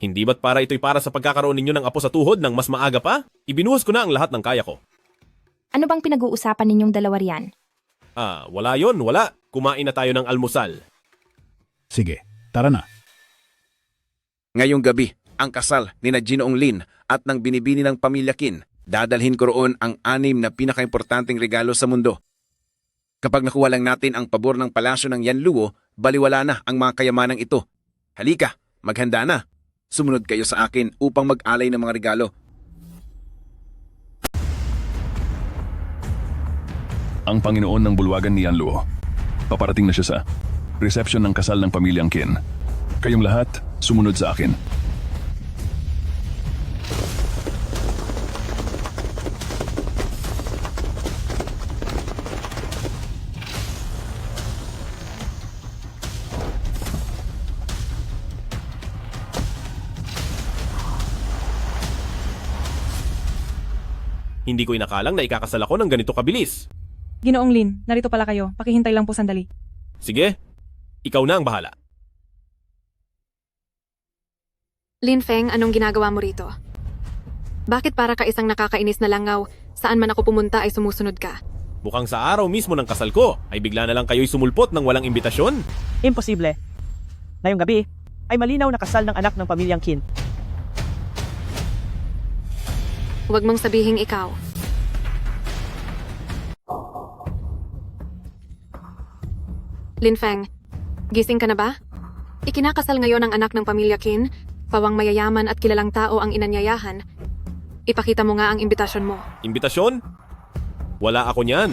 hindi ba't para ito'y para sa pagkakaroon ninyo ng apo sa tuhod ng mas maaga pa? Ibinuhos ko na ang lahat ng kaya ko. ano bang pinag-uusapan ninyong dalawa riyan? Wala yon, wala. Kumain na tayo ng almusal. Sige, tara na. Ngayong gabi, ang kasal ni na Ginoong Lin at ng binibini ng pamilya Qin, dadalhin ko roon ang 6 na pinakaimportanteng regalo sa mundo. Kapag nakuha lang natin ang pabor ng palasyo ng Yanluo, baliwala na ang mga kayamanang ito. Halika, maghanda na. Sumunod kayo sa akin upang mag-alay ng mga regalo. Ang Panginoon ng Bulwagan ni Yanluo. Paparating na siya sa reception ng kasal ng pamilyang Qin. Kayong lahat, sumunod sa akin. Hindi ko inakalang na ikakasal ako ng ganito kabilis. Ginoong Lin, narito pala kayo. Pakihintay lang po sandali. Sige, ikaw na ang bahala. Lin Feng, anong ginagawa mo rito? Bakit para ka isang nakakainis na langaw, saan man ako pumunta ay sumusunod ka? Mukhang sa araw mismo ng kasal ko, ay bigla na lang kayo'y sumulpot ng walang imbitasyon. Imposible. Ngayong gabi, ay malinaw na kasal ng anak ng pamilyang Qin. Huwag mong sabihing ikaw. Lin Feng, gising ka na ba? Ikinakasal ngayon ang anak ng pamilya Qin, pawang mayayaman at kilalang tao ang inanyayahan. Ipakita mo nga ang imbitasyon mo. Imbitasyon? Wala ako niyan.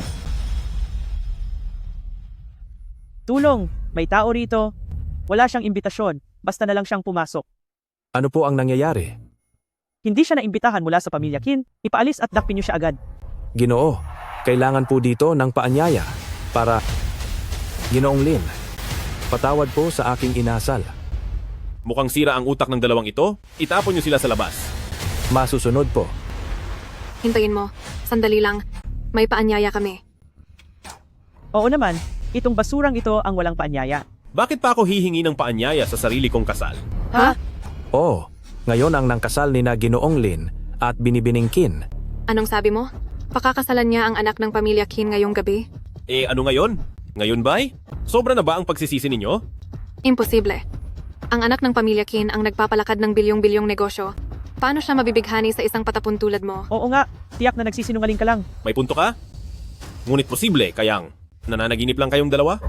Tulong, may tao rito. Wala siyang imbitasyon, basta na lang siyang pumasok. Ano po ang nangyayari? Hindi siya naimbitahan mula sa pamilya Qin, ipaalis at dakpin niyo siya agad. Ginoo, kailangan po dito ng paanyaya para... Ginoong Lin, patawad po sa aking inasal. Mukhang sira ang utak ng dalawang ito, itapon niyo sila sa labas. Masusunod po. Hintayin mo. Sandali lang. May paanyaya kami. Oo naman, itong basurang ito ang walang paanyaya. Bakit pa ako hihingi ng paanyaya sa sarili kong kasal? Ha? Oo, ngayon ang nangkasal ni na Ginoong Lin at binibining Qin. Anong sabi mo? Pakakasalan niya ang anak ng pamilya Qin ngayong gabi? Ano ngayon? Ngayon ba'y? Sobra na ba ang pagsisisi ninyo? Imposible. Ang anak ng pamilya Qin ang nagpapalakad ng bilyong-bilyong negosyo. Paano siya mabibighani sa isang patapon tulad mo? Oo nga, tiyak na nagsisinungaling ka lang. May punto ka? Ngunit posible, kayang nananaginip lang kayong dalawa?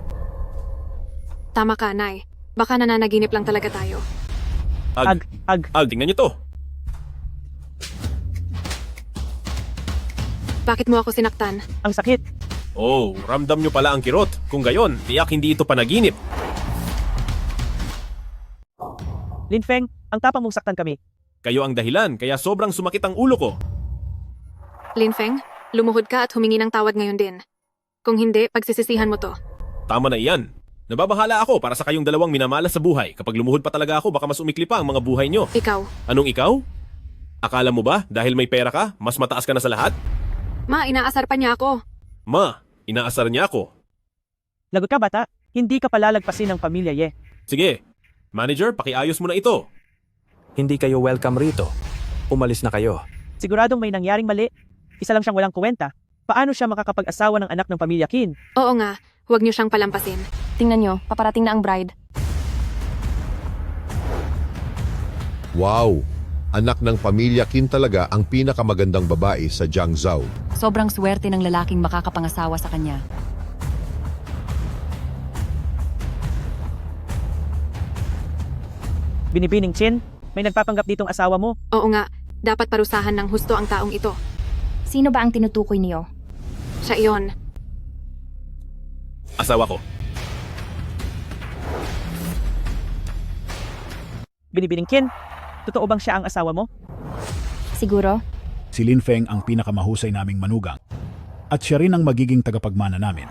Tama ka, Nay. Baka nananaginip lang talaga tayo. Tingnan niyo to. Bakit mo ako sinaktan? Ang sakit. Oh, ramdam nyo pala ang kirot. Kung gayon, tiyak hindi ito panaginip. Lin Feng, ang tapang mong saktan kami. Kayo ang dahilan, kaya sobrang sumakit ang ulo ko. Lin Feng, lumuhod ka at humingi ng tawad ngayon din. Kung hindi, pagsisisihan mo to. Tama na iyan. Nababahala ako para sa kayong dalawang minamalas sa buhay. Kapag lumuhod pa talaga ako, baka mas umikli pa ang mga buhay nyo. Ikaw. Anong ikaw? Akala mo ba, dahil may pera ka, mas mataas ka na sa lahat? Ma, inaasar pa niya ako. Ma, inaasar niya ako. Lagot ka bata, hindi ka palalagpasin ng pamilya Ye. Sige, manager, pakiayos mo na ito. Hindi kayo welcome rito. Umalis na kayo. Siguradong may nangyaring mali. Isa lang siyang walang kwenta. Paano siya makakapag-asawa ng anak ng pamilya Qin? Oo nga, huwag niyo siyang palampasin. Tingnan nyo, paparating na ang bride. Wow! Anak ng pamilya Qin talaga ang pinakamagandang babae sa Jiangzhou. Sobrang swerte ng lalaking makakapangasawa sa kanya. Binibining Qin, may nagpapanggap ditong asawa mo. Oo nga, dapat parusahan ng husto ang taong ito. Sino ba ang tinutukoy niyo? Siya iyon. Asawa ko. Binibining Qin, totoo bang siya ang asawa mo? Siguro? Si Lin Feng ang pinakamahusay naming manugang. At siya rin ang magiging tagapagmana namin.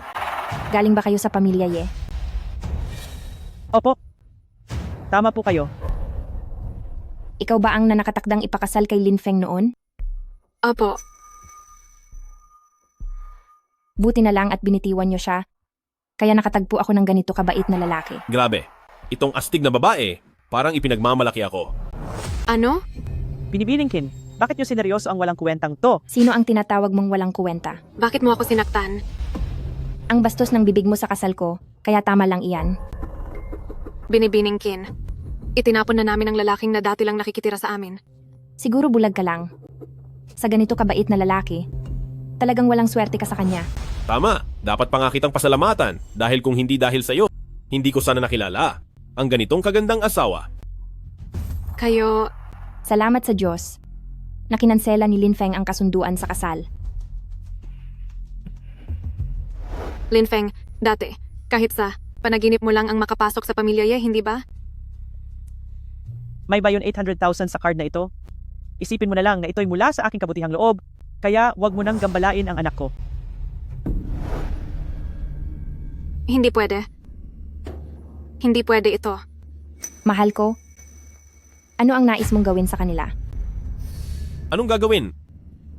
Galing ba kayo sa pamilya Ye? Opo. Tama po kayo. Ikaw ba ang nanakatakdang ipakasal kay Lin Feng noon? Opo. Buti na lang at binitiwan niyo siya. Kaya nakatagpo ako ng ganito kabait na lalaki. Grabe, itong astig na babae, parang ipinagmamalaki ako. Ano? Binibining Qin, bakit nyo sineryoso ang walang kwentang to? Sino ang tinatawag mong walang kuwenta? Bakit mo ako sinaktan? Ang bastos ng bibig mo sa kasal ko, kaya tama lang iyan. Binibining Qin. Itinapon na namin ang lalaking na dati lang nakikitira sa amin. Siguro bulag ka lang. Sa ganito kabait na lalaki, talagang walang swerte ka sa kanya. Tama, dapat pa nga kitang pasalamatan dahil kung hindi dahil sa'yo, hindi ko sana nakilala ang ganitong kagandang asawa. Kayo... Salamat sa Diyos na kinansela ni Lin Feng ang kasunduan sa kasal. Lin Feng, dati, kahit sa panaginip mo lang ang makapasok sa pamilya Ye, hindi ba? May ba yun 800,000 sa card na ito? Isipin mo na lang na ito'y mula sa aking kabutihang loob, kaya wag mo nang gambalain ang anak ko. Hindi pwede. Hindi pwede ito. Mahal ko, ano ang nais mong gawin sa kanila? Anong gagawin?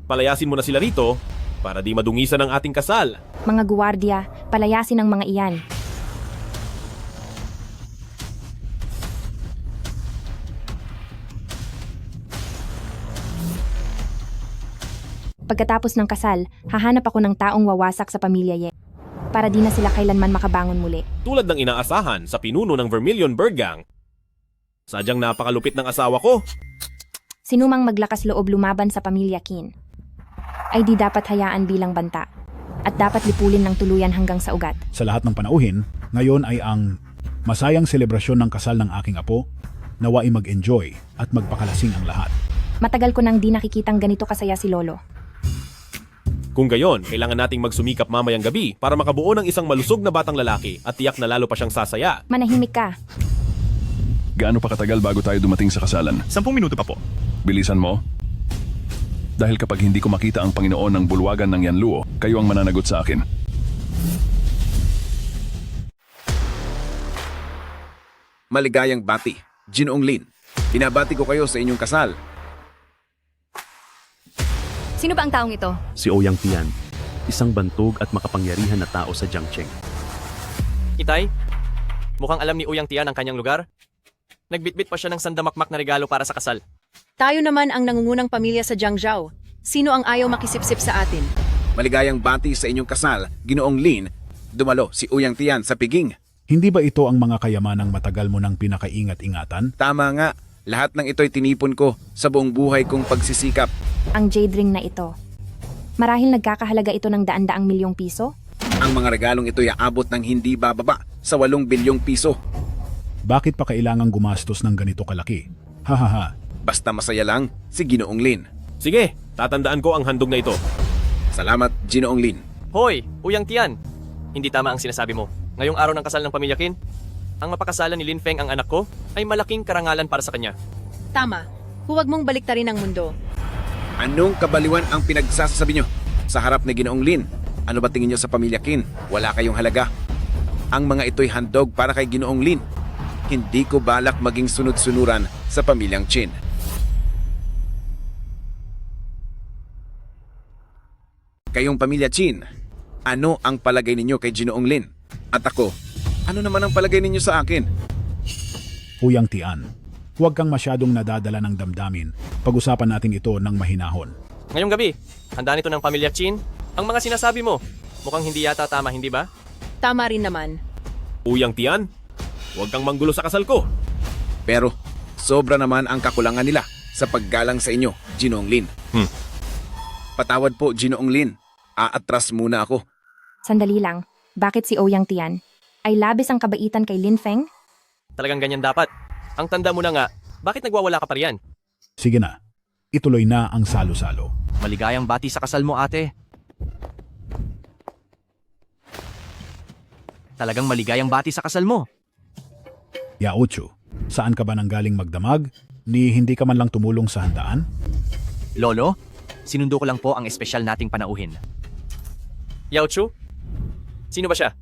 Palayasin mo na sila rito para di madungisan ang ating kasal. Mga guwardiya, palayasin ang mga iyan. Pagkatapos ng kasal, hahanap ako ng taong wawasak sa pamilya Ye. Para di na sila kailanman makabangon muli. Tulad ng inaasahan sa pinuno ng Vermilion Bird Gang. Sadyang napakalupit ng asawa ko. Sinumang maglakas loob lumaban sa pamilya Qin ay di dapat hayaan bilang banta at dapat lipulin ng tuluyan hanggang sa ugat. Sa lahat ng panauhin, ngayon ay ang masayang selebrasyon ng kasal ng aking apo, nawai mag-enjoy at magpakalasing ang lahat. Matagal ko nang di nakikitang ganito kasaya si Lolo. Kung gayon, kailangan nating magsumikap mamayang gabi para makabuo ng isang malusog na batang lalaki at tiyak na lalo pa siyang sasaya. Manahimik ka. Gaano pa katagal bago tayo dumating sa kasalan? 10 minuto pa po. Bilisan mo. Dahil kapag hindi ko makita ang Panginoon ng bulwagan ng Yanluo, kayo ang mananagot sa akin. Maligayang bati, Ginoong Lin. Binabati ko kayo sa inyong kasal. Sino ba ang taong ito? Si Ouyang Tian, isang bantog at makapangyarihan na tao sa Jiangcheng. Itay, mukhang alam ni Ouyang Tian ang kanyang lugar. Nagbitbit pa siya ng sandamakmak na regalo para sa kasal. Tayo naman ang nangungunang pamilya sa Jiangzhou. Sino ang ayaw makisipsip sa atin? Maligayang bati sa inyong kasal, Ginoong Lin. Dumalo si Ouyang Tian sa piging. Hindi ba ito ang mga kayamanang matagal mo nang pinakaingat-ingatan? Tama nga, lahat ng ito'y tinipon ko sa buong buhay kong pagsisikap. Ang jade ring na ito. Marahil nagkakahalaga ito ng daan-daang milyong piso? Ang mga regalong ito'y aabot ng hindi bababa sa 8 bilyong piso. Bakit pa kailangang gumastos ng ganito kalaki? Hahaha. Basta masaya lang si Ginoong Lin. Sige, tatandaan ko ang handog na ito. Salamat, Ginoong Lin. Hoy, Ouyang Tian! Hindi tama ang sinasabi mo. Ngayong araw ng kasal ng pamilya Qin, ang mapakasalan ni Lin Feng ang anak ko ay malaking karangalan para sa kanya. Tama. Huwag mong baliktarin ang mundo. Anong kabaliwan ang pinagsasabi nyo? Sa harap ni Ginoong Lin, ano ba tingin nyo sa pamilya Qin? Wala kayong halaga. Ang mga ito'y handog para kay Ginoong Lin. Hindi ko balak maging sunod-sunuran sa pamilyang Qin. Kayong pamilya Qin, ano ang palagay ninyo kay Ginoong Lin? At ako, ano naman ang palagay ninyo sa akin? Ouyang Tian, huwag kang masyadong nadadala ng damdamin. Pag-usapan natin ito ng mahinahon. Ngayong gabi, handa nito ng pamilya Qin. Ang mga sinasabi mo, mukhang hindi yata tama, hindi ba? Tama rin naman. Ouyang Tian, huwag kang manggulo sa kasal ko. Pero, sobra naman ang kakulangan nila sa paggalang sa inyo, Ginoong Lin. Patawad po, Ginoong Lin. Aatras muna ako. Sandali lang. Bakit si Ouyang Tian? Ay labis ang kabaitan kay Lin Feng? Talagang ganyan dapat. Ang tanda mo na nga, bakit nagwawala ka pa riyan? Sige na, ituloy na ang salo-salo. Maligayang bati sa kasal mo, ate. Talagang maligayang bati sa kasal mo. Yaochu, Saan ka ba nanggaling magdamag? Ni hindi ka man lang tumulong sa handaan? Lolo, sinundo ko lang po ang espesyal nating panauhin. Yao Chu? Sino ba siya?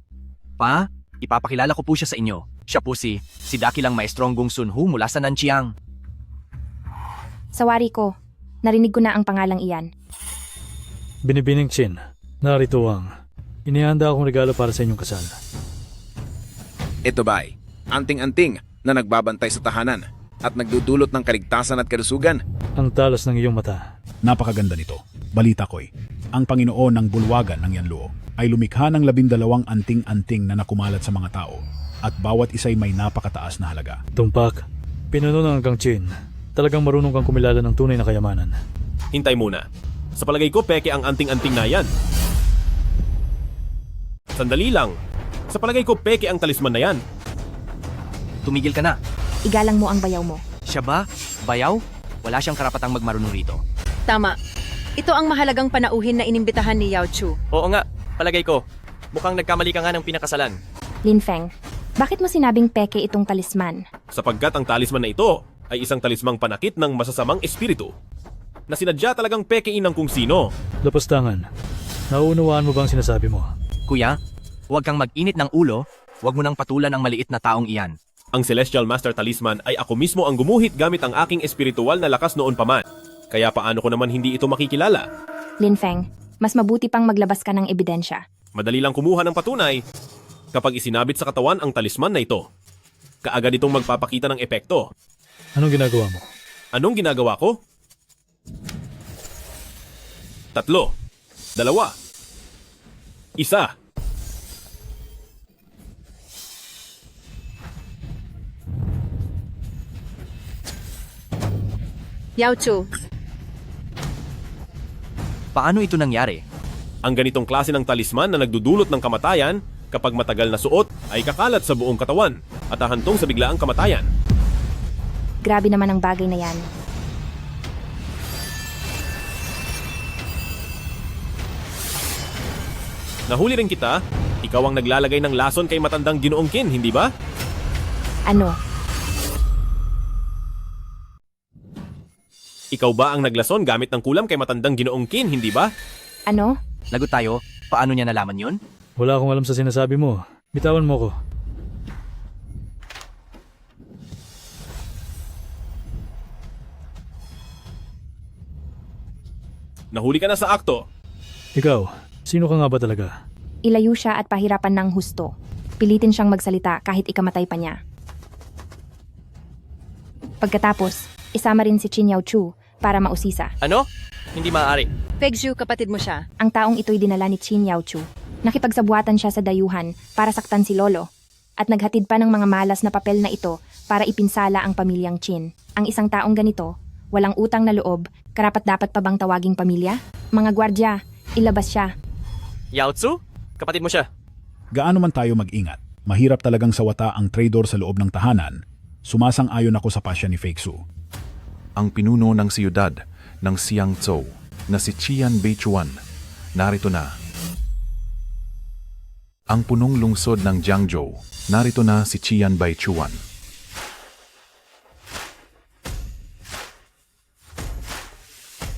Pa, ipapakilala ko po siya sa inyo. Siya po si dakilang maestrong Gong Sun Hu mula sa Nanchiang. Sawari ko, narinig ko na ang pangalang iyan. Binibining Chin, narito ang inihanda akong regalo para sa inyong kasal. Ito ba'y anting-anting na nagbabantay sa tahanan at nagdudulot ng kaligtasan at kalusugan? Ang talas ng iyong mata. Napakaganda nito. Balita ko'y, ang Panginoon ng bulwagan ng Yanluo ay lumikha ng 12 anting-anting na nakumalat sa mga tao at bawat isa'y may napakataas na halaga. Tumpak, pinuno ng Gang Chin. Talagang marunong kang kumilala ng tunay na kayamanan. Hintay muna. Sa palagay ko, peke ang anting-anting na yan. Sandali lang. Sa palagay ko, peke ang talisman na yan. Tumigil ka na. Igalang mo ang bayaw mo. Siya ba? Bayaw? Wala siyang karapatang magmarunong rito. Tama. Ito ang mahalagang panauhin na inimbitahan ni Yao Chu. Oo nga, palagay ko. Mukhang nagkamali ka nga ng pinakasalan. Lin Feng, bakit mo sinabing peke itong talisman? Sapagkat ang talisman na ito ay isang talismang panakit ng masasamang espiritu na sinadya talagang pekein ng kung sino. Lapastangan, nauunawaan mo ba ang sinasabi mo? Kuya, huwag kang mag-init ng ulo, huwag mo nang patulan ang maliit na taong iyan. Ang Celestial Master Talisman ay ako mismo ang gumuhit gamit ang aking espiritual na lakas noon pa man. Kaya paano ko naman hindi ito makikilala? Lin Feng, mas mabuti pang maglabas ka ng ebidensya. Madali lang kumuha ng patunay kapag isinabit sa katawan ang talisman na ito. Kaagad itong magpapakita ng epekto. Anong ginagawa mo? Anong ginagawa ko? 3, 2, 1. Yao Chu, Paano ito nangyari? Ang ganitong klase ng talisman na nagdudulot ng kamatayan kapag matagal na suot ay kakalat sa buong katawan at hahantong sa biglaang kamatayan. Grabe naman ang bagay na yan. Nahuli rin kita, ikaw ang naglalagay ng lason kay matandang Ginoong Qin, hindi ba? Ano? Ikaw ba ang naglason gamit ng kulam kay matandang Ginoong Qin, hindi ba? Ano? Lagot tayo, paano niya nalaman yun? Wala akong alam sa sinasabi mo. Bitawan mo ko. Nahuli ka na sa akto. Ikaw, sino ka nga ba talaga? Ilayo siya at pahirapan ng husto. Pilitin siyang magsalita kahit ikamatay pa niya. Pagkatapos, isama rin si Qin Yao Chu para mausisa. Ano? Hindi maaari. Pegju, kapatid mo siya. Ang taong ito'y dinala ni Qin Yao Chu. Nakipagsabuatan siya sa dayuhan para saktan si Lolo at naghatid pa ng mga malas na papel na ito para ipinsala ang pamilyang Qin. Ang isang taong ganito, walang utang na loob, karapat-dapat pa bang tawaging pamilya? Mga gwardya, ilabas siya. Yao Tzu? Kapatid mo siya. Gaano man tayo mag-ingat, mahirap talagang sawata ang traidor sa loob ng tahanan. Sumasang-ayon ako sa pasya ni Fake Su. Ang pinuno ng siyudad ng Xiangzhou na si Qian Beichuan, narito na. Ang punong lungsod ng Jiangzhou, narito na si Qian Beichuan.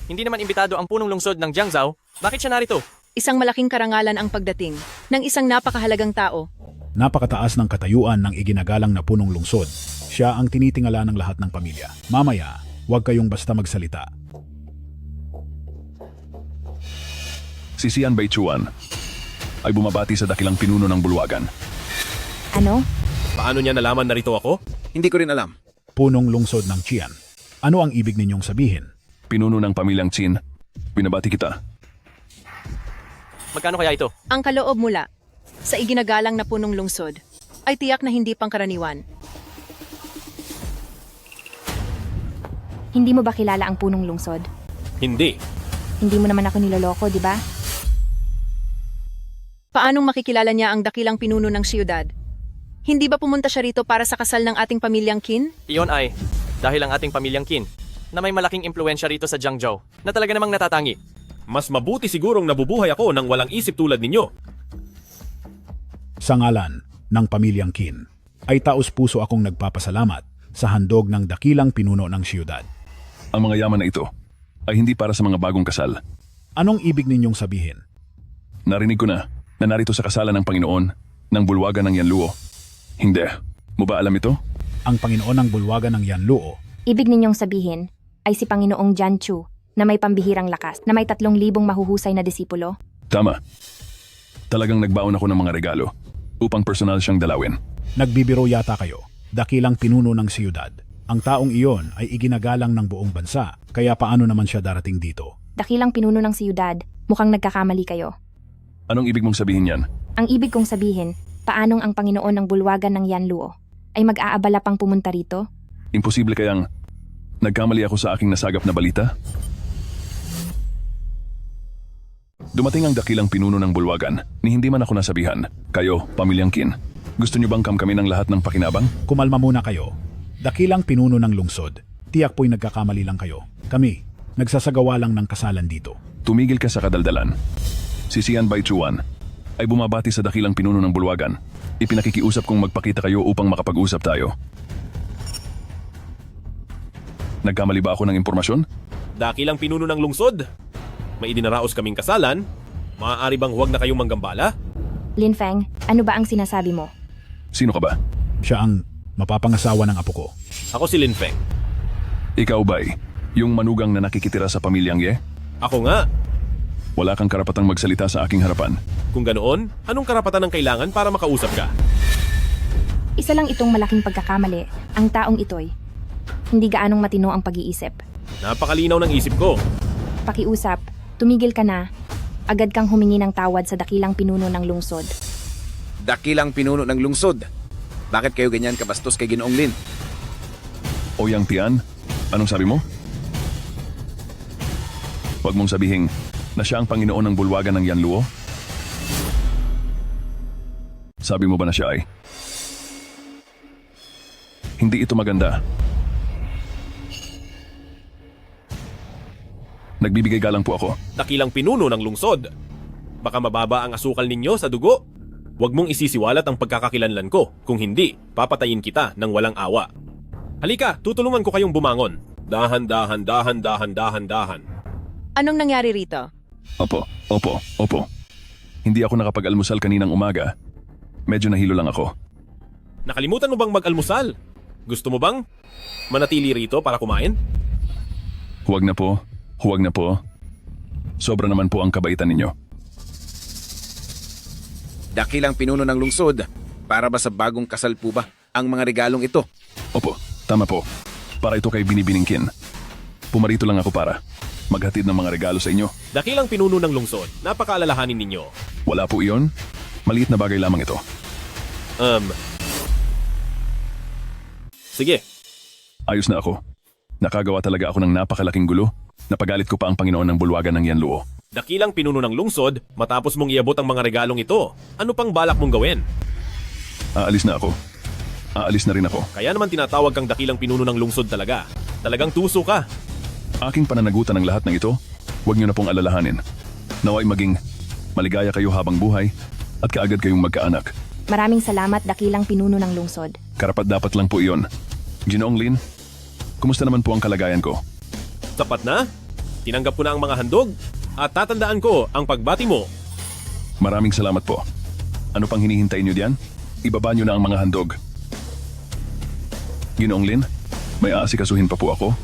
Hindi naman imbitado ang punong lungsod ng Jiangzhou. Bakit siya narito? Isang malaking karangalan ang pagdating ng isang napakahalagang tao. Napakataas ng katayuan ng iginagalang na punong lungsod. Siya ang tinitingala ng lahat ng pamilya. Mamaya, huwag kayong basta magsalita. Si Xian Beichuan ay bumabati sa dakilang pinuno ng bulwagan. Ano? Paano niya nalaman narito ako? Hindi ko rin alam. Punong lungsod ng Qian. Ano ang ibig ninyong sabihin? Pinuno ng pamilyang Qin, binabati kita. Magkano kaya ito? Ang kaloob mula sa iginagalang na punong lungsod ay tiyak na hindi pangkaraniwan. Hindi mo ba kilala ang punong lungsod? Hindi. Hindi mo naman ako niloloko, di ba? Paanong makikilala niya ang dakilang pinuno ng siyudad? Hindi ba pumunta siya rito para sa kasal ng ating pamilyang Qin? Iyon ay dahil ang ating pamilyang Qin na may malaking impluensya rito sa Jiangzhou na talaga namang natatangi. Mas mabuti sigurong nabubuhay ako nang walang isip tulad ninyo. Sa ngalan ng pamilyang Qin, ay taos-puso akong nagpapasalamat sa handog ng dakilang pinuno ng siyudad. Ang mga yaman na ito ay hindi para sa mga bagong kasal. Anong ibig ninyong sabihin? Narinig ko na narito sa kasalan ng Panginoon ng bulwagan ng Yanluo. Hindi. Mo ba alam ito? Ang Panginoon ng bulwagan ng Yanluo. Ibig ninyong sabihin ay si Panginoong Janchu na may pambihirang lakas, na may 3,000 mahuhusay na disipulo? Tama. Talagang nagbaon ako ng mga regalo upang personal siyang dalawin. Nagbibiro yata kayo. Dakilang pinuno ng siyudad. Ang taong iyon ay iginagalang ng buong bansa, kaya paano naman siya darating dito? Dakilang pinuno ng siyudad, mukhang nagkakamali kayo. Anong ibig mong sabihin yan? Ang ibig kong sabihin, paanong ang Panginoon ng bulwagan ng Yanluo ay mag-aabala pang pumunta rito? Imposible kayang nagkamali ako sa aking nasagap na balita? Dumating ang dakilang pinuno ng bulwagan, ni hindi man ako nasabihan. Kayo, pamilyang Qin, gusto niyo bang kami ng lahat ng pakinabang? Kumalma muna kayo. Dakilang pinuno ng lungsod. Tiyak po'y nagkakamali lang kayo. Kami, nagsasagawa lang ng kasalan dito. Tumigil ka sa kadaldalan. Si Xian Baichuan ay bumabati sa dakilang pinuno ng bulwagan. Ipinakikiusap kong magpakita kayo upang makapag-usap tayo. Nagkamali ba ako ng impormasyon? Dakilang pinuno ng lungsod. May idinaraos kaming kasalan. Maaari bang huwag na kayong manggambala? Lin Feng, ano ba ang sinasabi mo? Sino ka ba? Siya ang mapapangasawa ng apo ko. Ako si Lin Feng. Ikaw ba'y yung manugang na nakikitira sa pamilyang Ye? Ako nga. Wala kang karapatang magsalita sa aking harapan. Kung ganoon, anong karapatan ang kailangan para makausap ka? Isa lang itong malaking pagkakamali. Ang taong ito'y hindi gaanong matino ang pag-iisip. Napakalinaw ng isip ko. Pakiusap, tumigil ka na. Agad kang humingi ng tawad sa dakilang pinuno ng lungsod. Dakilang pinuno ng lungsod. Bakit kayo ganyan kabastos kay Ginoong Lin? Ouyang Tian, anong sabi mo? Huwag mong sabihin na siya ang Panginoon ng bulwagan ng Yanluo? Sabi mo ba na siya ay? Hindi ito maganda. Nagbibigay galang po ako. Dakilang pinuno ng lungsod. Baka mababa ang asukal ninyo sa dugo. Huwag mong isisiwalat ang pagkakakilanlan ko. Kung hindi, papatayin kita ng walang awa. Halika, tutulungan ko kayong bumangon. Dahan. Anong nangyari rito? Opo. Hindi ako nakapag-almusal kaninang umaga. Medyo nahilo lang ako. Nakalimutan mo bang mag-almusal? Gusto mo bang manatili rito para kumain? Huwag na po. Sobra naman po ang kabaitan ninyo. Dakilang pinuno ng lungsod. Para ba sa bagong kasal po ba ang mga regalong ito? Opo, tama po. Para ito kay Binibining Qin. Pumarito lang ako para maghatid ng mga regalo sa inyo. Dakilang pinuno ng lungsod, napakaalalahanin ninyo. Wala po iyon. Maliit na bagay lamang ito. Sige. Ayos na ako. Nakagawa talaga ako ng napakalaking gulo. Napagalit ko pa ang Panginoon ng bulwagan ng Yanluo. Dakilang pinuno ng lungsod, matapos mong iabot ang mga regalong ito, ano pang balak mong gawin? Aalis na ako. Aalis na rin ako. Kaya naman tinatawag kang dakilang pinuno ng lungsod talaga. Talagang tuso ka. Aking pananagutan ng lahat ng ito, huwag niyo na pong alalahanin. Naway maging maligaya kayo habang buhay at kaagad kayong magkaanak. Maraming salamat, dakilang pinuno ng lungsod. Karapat-dapat lang po iyon. Ginoong Lin, kumusta naman po ang kalagayan ko? Sapat na? Tinanggap ko na ang mga handog at tatandaan ko ang pagbati mo. Maraming salamat po. Ano pang hinihintay niyo diyan? Ibaba niyo na ang mga handog. Ginoong Lin, may aasikasuhin pa po ako.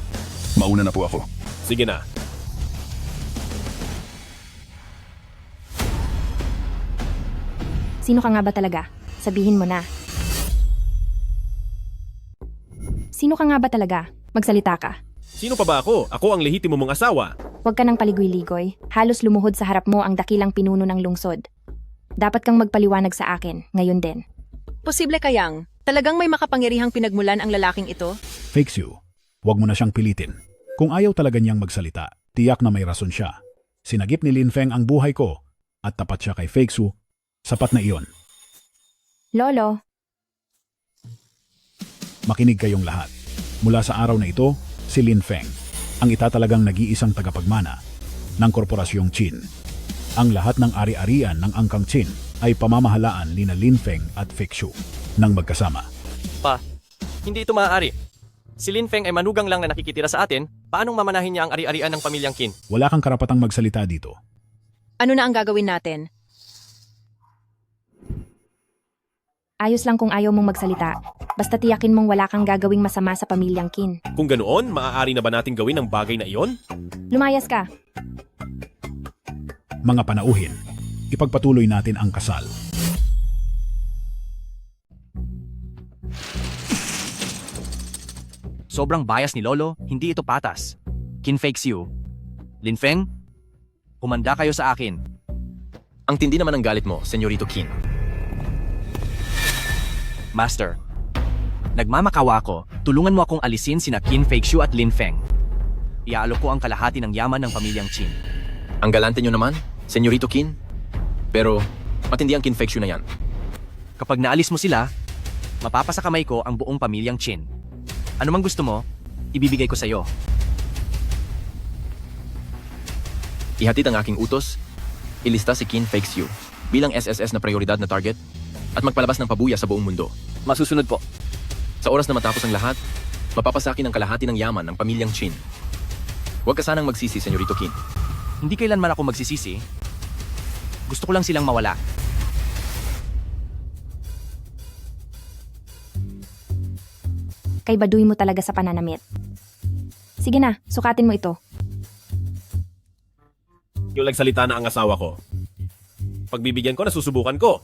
Mauna na po ako. Sige na. Sino ka nga ba talaga? Sabihin mo na. Sino ka nga ba talaga? Magsalita ka. Sino pa ba ako? Ako ang lehitimo mong asawa. Huwag ka nang paligoy-ligoy. Halos lumuhod sa harap mo ang dakilang pinuno ng lungsod. Dapat kang magpaliwanag sa akin, ngayon din. Posible kayang talagang may makapangyarihang pinagmulan ang lalaking ito? Fakes you. Huwag mo na siyang pilitin. Kung ayaw talaga niyang magsalita, tiyak na may rason siya. Sinagip ni Lin Feng ang buhay ko at tapat siya kay Fake Su. Sapat na iyon. Lolo. Makinig kayong lahat. Mula sa araw na ito, si Lin Feng ang itatalagang nag-iisang tagapagmana ng Korporasyong Qin. Ang lahat ng ari-arian ng Angkang Qin ay pamamahalaan ni Lin Feng at Fake Su nang magkasama. Pa, hindi ito maaari. Si Lin Feng ay manugang lang na nakikitira sa atin, paanong mamanahin niya ang ari-arian ng pamilyang Qin? Wala kang karapatang magsalita dito. Ano na ang gagawin natin? Ayos lang kung ayaw mong magsalita. Basta tiyakin mong wala kang gagawing masama sa pamilyang Qin. Kung ganoon, maaari na ba natin gawin ang bagay na iyon? Lumayas ka. Mga panauhin, ipagpatuloy natin ang kasal. Sobrang bias ni Lolo, hindi ito patas. Qin fakes you. Lin Feng, humanda kayo sa akin. Ang tindi naman ng galit mo, Senyorito Qin. Master, nagmamakawa ako, tulungan mo akong alisin sina Qin Fakeshu at Lin Feng. Iaalok ko ang kalahati ng yaman ng pamilyang Qin. Ang galante nyo naman, Senyorito Qin. Pero, matindi ang Qin Fakeshu na yan. Kapag naalis mo sila, mapapasa kamay ko ang buong pamilyang Qin. Ano mang gusto mo, ibibigay ko sa'yo. Ihatid ang aking utos, ilista si Qin Fakeshu bilang SSS na prioridad na target at magpalabas ng pabuya sa buong mundo. Masusunod po. Sa oras na matapos ang lahat, mapapasakin ang kalahati ng yaman ng pamilyang Qin. Huwag ka sanang magsisi, Senyorito Qin. Hindi kailanman ako magsisisi. Gusto ko lang silang mawala. Kay baduy mo talaga sa pananamit. Sige na, sukatin mo ito. Yung nagsalita na ang asawa ko. Pagbibigyan ko, nasusubukan ko.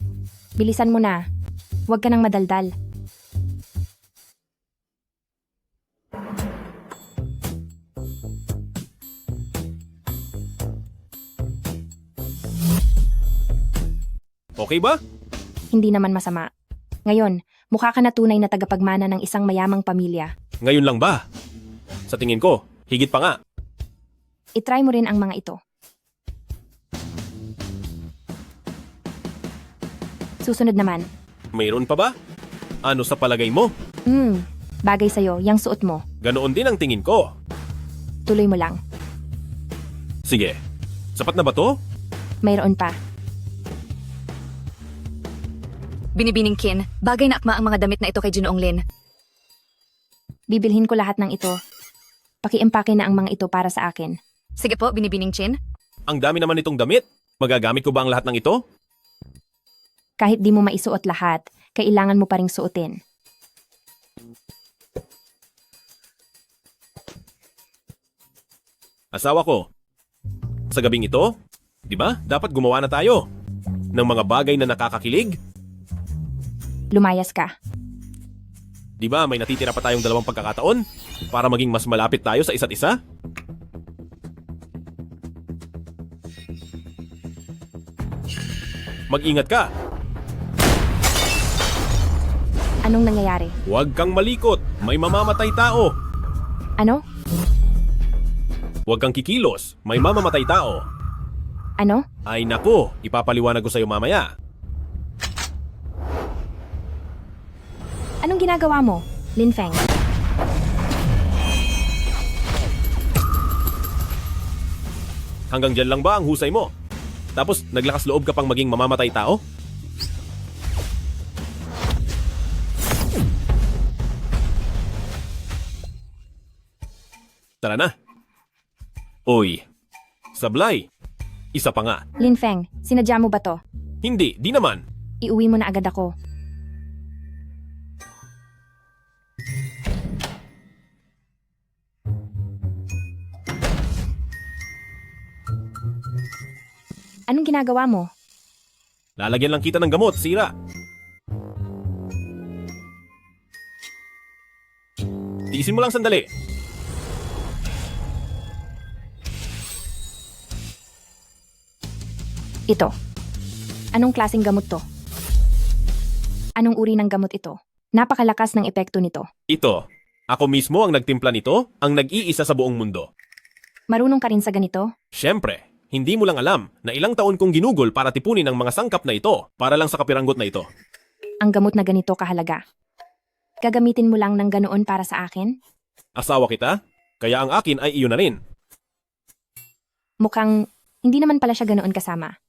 Bilisan mo na. Huwag ka nang madaldal. Okay ba? Hindi naman masama. Ngayon, mukha ka na tunay na tagapagmana ng isang mayamang pamilya. Ngayon lang ba? Sa tingin ko, higit pa nga. Itry mo rin ang mga ito. Susunod naman. Mayroon pa ba? Ano sa palagay mo? Bagay sa'yo, yang suot mo. Ganoon din ang tingin ko. Tuloy mo lang. Sige, sapat na ba to? Mayroon pa. Binibining Qin, bagay na akma ang mga damit na ito kay Ginoong Lin. Bibilhin ko lahat ng ito. Pakiempake na ang mga ito para sa akin. Sige po, Binibining Qin. Ang dami naman itong damit. Magagamit ko ba ang lahat ng ito? Kahit di mo maisuot lahat, kailangan mo pa ring suotin. Asawa ko, sa gabing ito, di ba, dapat gumawa na tayo ng mga bagay na nakakakilig? Lumayas ka. Di ba may natitira pa tayong 2 pagkakataon para maging mas malapit tayo sa isa't isa? Mag-ingat ka. Anong nangyayari? Huwag kang malikot. May mamamatay tao. Ano? Huwag kang kikilos. May mamamatay tao. Ano? Ay nako, ipapaliwanag ko sa'yo mamaya. Anong ginagawa mo, Lin Feng? Hanggang dyan lang ba ang husay mo? Tapos naglakas loob ka pang maging mamamatay tao? Tara na. Uy, sablay. Isa pa nga. Lin Feng, sinadya mo ba to? Hindi, di naman. Iuwi mo na agad ako. Anong ginagawa mo? Lalagyan lang kita ng gamot, sira. Tiisin mo lang sandali. Ito. Anong klaseng gamot to? Anong uri ng gamot ito? Napakalakas ng epekto nito. Ito. Ako mismo ang nagtimpla nito, ang nag-iisa sa buong mundo. Marunong ka rin sa ganito? Siyempre, hindi mo lang alam na ilang taon kong ginugol para tipunin ang mga sangkap na ito para lang sa kapiranggot na ito. Ang gamot na ganito kahalaga. Gagamitin mo lang ng ganoon para sa akin? Asawa kita, kaya ang akin ay iyon na rin. Mukhang hindi naman pala siya ganoon kasama.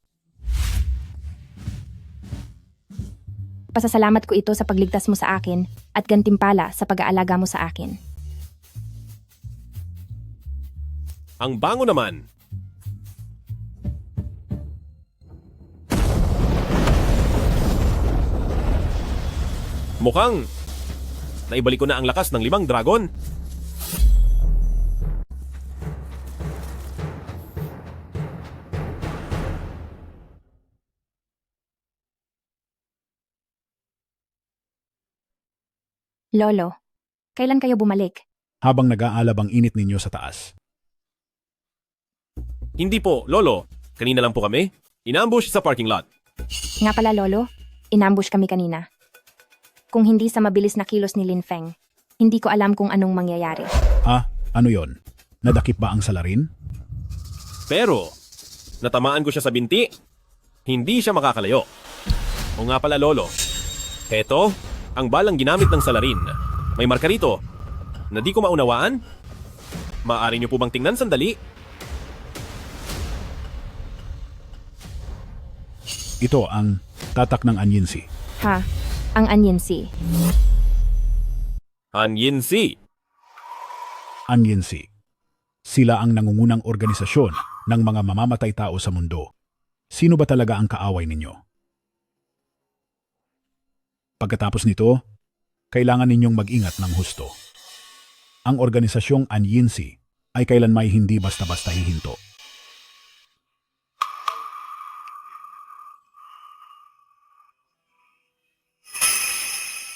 Pasasalamat ko ito sa pagligtas mo sa akin at gantimpala sa pag-aalaga mo sa akin. Ang bango naman. Mukhang naibalik ko na ang lakas ng 5 dragon. Lolo, kailan kayo bumalik? Habang nag-aalab ang init ninyo sa taas. Hindi po, Lolo. Kanina lang po kami. Inambush sa parking lot. Nga pala, Lolo, inambush kami kanina. Kung hindi sa mabilis na kilos ni Lin Feng, hindi ko alam kung anong mangyayari. Ah, ano yon? Nadakip ba ang salarin? Pero, natamaan ko siya sa binti. Hindi siya makakalayo. O nga pala, Lolo. Heto, ang balang ginamit ng salarin. May marka rito na di ko maunawaan. Maaari niyo po bang tingnan sandali? Ito ang tatak ng Anyinsi. Ha? Ang Anyinsi. Anyinsi. Anyinsi. Sila ang nangungunang organisasyon ng mga mamamatay tao sa mundo. Sino ba talaga ang kaaway ninyo? Pagkatapos nito, kailangan ninyong mag-ingat ng husto. Ang organisasyong Anyinsi ay kailanmay hindi basta-basta hihinto.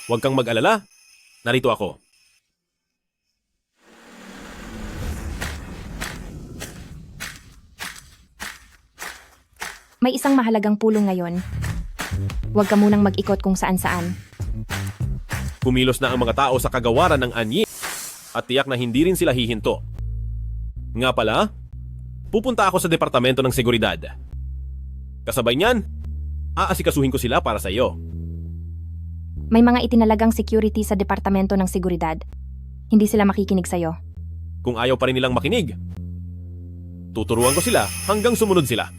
Huwag kang mag-alala. Narito ako. May isang mahalagang pulong ngayon. Huwag ka munang mag-ikot kung saan-saan. Kumilos na ang mga tao sa kagawaran ng Anyi at tiyak na hindi rin sila hihinto. Nga pala, pupunta ako sa Departamento ng Seguridad. Kasabay niyan, aasikasuhin ko sila para sa iyo. May mga itinalagang security sa Departamento ng Seguridad. Hindi sila makikinig sa'yo. Kung ayaw pa rin nilang makinig, tuturuan ko sila hanggang sumunod sila.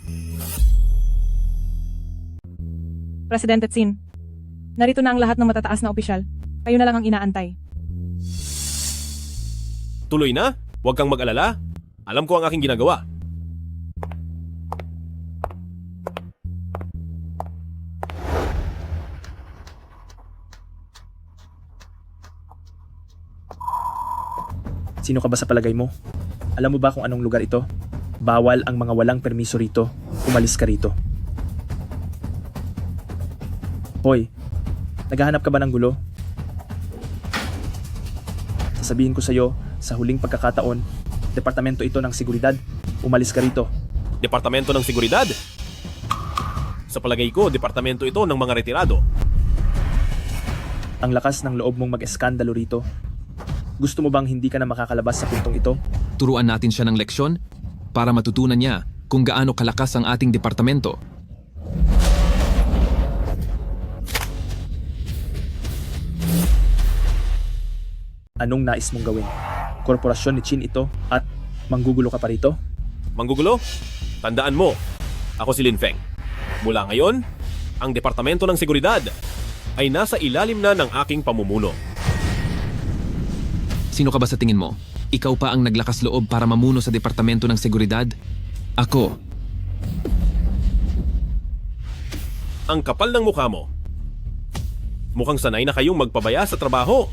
Presidente Tsin, narito na ang lahat ng matataas na opisyal. Kayo na lang ang inaantay. Tuloy na, huwag kang mag-alala. Alam ko ang aking ginagawa. Sino ka ba sa palagay mo? Alam mo ba kung anong lugar ito? Bawal ang mga walang permiso rito. Umalis ka rito. Hoy, naghahanap ka ba ng gulo? Sasabihin ko sa'yo, sa huling pagkakataon, departamento ito ng seguridad. Umalis ka rito. Departamento ng Seguridad? Sa palagay ko, departamento ito ng mga retirado. Ang lakas ng loob mong mag-eskandalo rito. Gusto mo bang hindi ka na makakalabas sa puntong ito? Turuan natin siya ng leksyon para matutunan niya kung gaano kalakas ang ating departamento. Anong nais mong gawin? Korporasyon ni Chin ito at manggugulo ka pa rito? Manggugulo? Tandaan mo, ako si Lin Feng. Mula ngayon, ang Departamento ng Seguridad ay nasa ilalim na ng aking pamumuno. Sino ka ba sa tingin mo? Ikaw pa ang naglakas loob para mamuno sa Departamento ng Seguridad? Ako. Ang kapal ng mukha mo. Mukhang sanay na kayong magpabaya sa trabaho.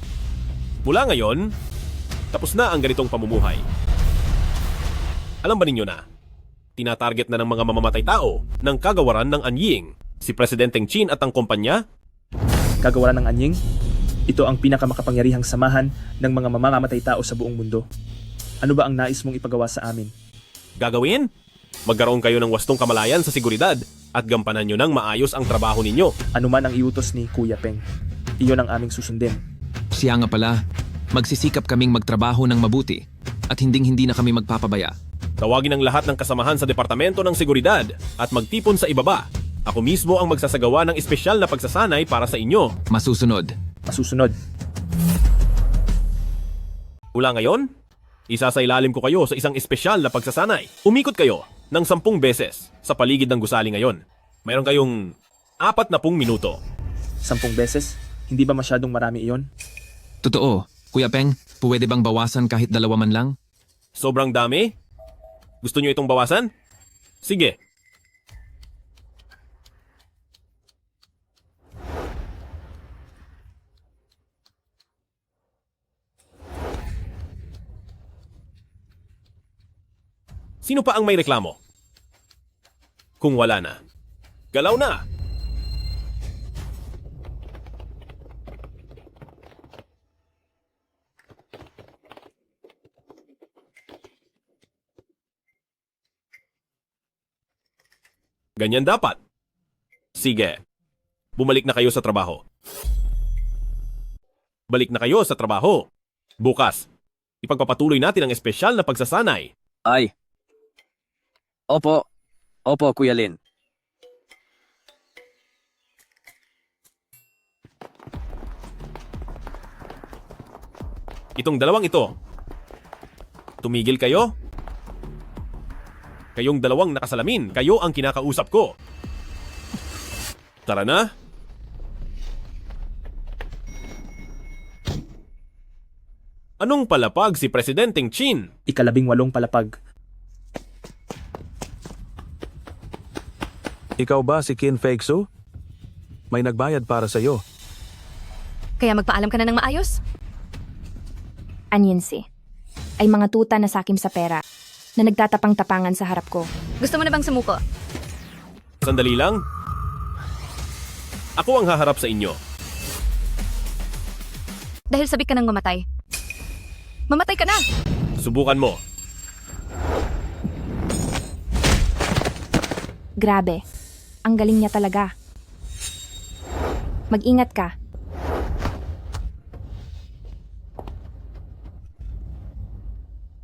Mula ngayon, tapos na ang ganitong pamumuhay. Alam ba ninyo na? Tinatarget na ng mga mamamatay tao ng kagawaran ng Anying, si Presidenteng Chin at ang kumpanya. Kagawaran ng Anying? Ito ang pinakamakapangyarihang samahan ng mga mamamatay tao sa buong mundo. Ano ba ang nais mong ipagawa sa amin? Gagawin? Magkaroon kayo ng wastong kamalayan sa seguridad at gampanan nyo ng maayos ang trabaho ninyo. Ano man ang iutos ni Kuya Peng, iyon ang aming susundin. Siya nga pala, magsisikap kaming magtrabaho ng mabuti at hinding-hindi na kami magpapabaya. Tawagin ang lahat ng kasamahan sa Departamento ng Seguridad at magtipon sa ibaba. Ako mismo ang magsasagawa ng espesyal na pagsasanay para sa inyo. Masusunod. Masusunod. Mula ngayon, isasailalim ko kayo sa isang espesyal na pagsasanay. Umikot kayo ng 10 beses sa paligid ng gusali ngayon. Mayroon kayong 40 minuto. 10 beses? Hindi ba masyadong marami iyon? Totoo. Kuya Peng, pwede bang bawasan kahit 2 man lang? Sobrang dami? Gusto nyo itong bawasan? Sige. Sino pa ang may reklamo? Kung wala na, galaw na! Ganyan dapat. Sige, bumalik na kayo sa trabaho. Balik na kayo sa trabaho. Bukas, ipagpapatuloy natin ang espesyal na pagsasanay. Ay. Opo. Opo, Kuya Lin. Itong dalawang ito. Tumigil kayo? Kayong dalawang nakasalamin, kayo ang kinakausap ko. Tara na. Anong palapag si Presidenteng Chin? 18 palapag. Ikaw ba si Kin Feixu? May nagbayad para sa'yo. Kaya magpaalam ka na ng maayos? Anyensi. Ay mga tuta na sakim sa pera na nagtatapang-tapangan sa harap ko. Gusto mo na bang sumuko? Sandali lang. Ako ang haharap sa inyo. Dahil sabik ka nang mamatay. Mamatay ka na! Subukan mo. Grabe. Ang galing niya talaga. Mag-ingat ka.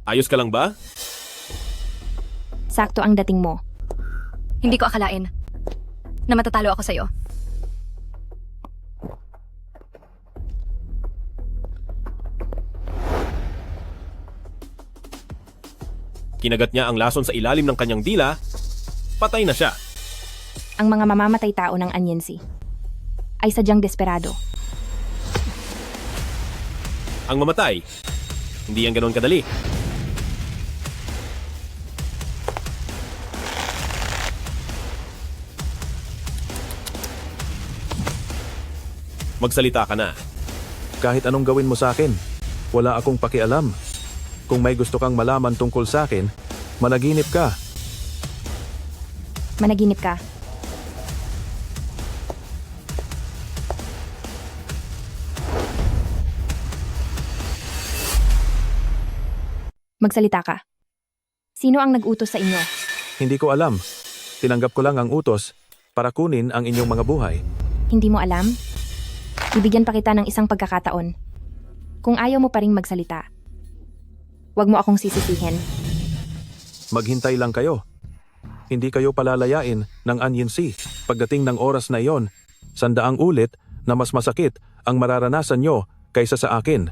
Ayos ka lang ba? Sakto ang dating mo. Hindi ko akalain na matatalo ako sa'yo. Kinagat niya ang lason sa ilalim ng kanyang dila, patay na siya. Ang mga mamamatay tao ng Anyensi ay sadyang desperado. Ang mamatay, hindi yan ganoon kadali. Magsalita ka na. Kahit anong gawin mo sa akin, wala akong pakialam. Kung may gusto kang malaman tungkol sa akin, managinip ka. Managinip ka. Magsalita ka. Sino ang nag-utos sa inyo? Hindi ko alam. Tinanggap ko lang ang utos para kunin ang inyong mga buhay. Hindi mo alam? Bibigyan pa kita ng isang pagkakataon. Kung ayaw mo pa ring magsalita, huwag mo akong sisisihin. Maghintay lang kayo. Hindi kayo palalayain ng Anyensi. Pagdating ng oras na iyon, 100 ulit na mas masakit ang mararanasan nyo kaysa sa akin.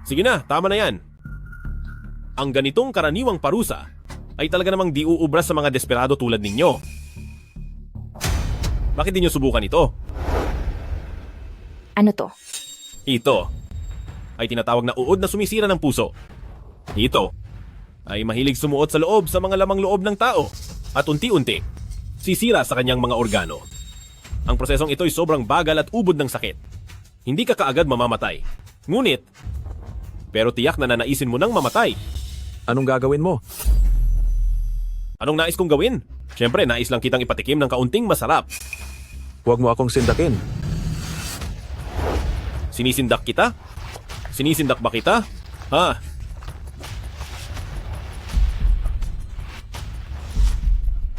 Sige na, tama na yan. Ang ganitong karaniwang parusa ay talaga namang di uubra sa mga desperado tulad ninyo. Bakit di nyo subukan ito? Ano to? Ito ay tinatawag na uod na sumisira ng puso. Ito ay mahilig sumuot sa loob sa mga lamang loob ng tao at unti-unti sisira sa kanyang mga organo. Ang prosesong ito ay sobrang bagal at ubod ng sakit. Hindi ka kaagad mamamatay. Ngunit, pero tiyak na nanaisin mo nang mamatay. Anong gagawin mo? Anong nais kong gawin? Siyempre, nais lang kitang ipatikim ng kaunting masarap. Huwag mo akong sindakin. Sinisindak kita? Sinisindak ba kita? Ha?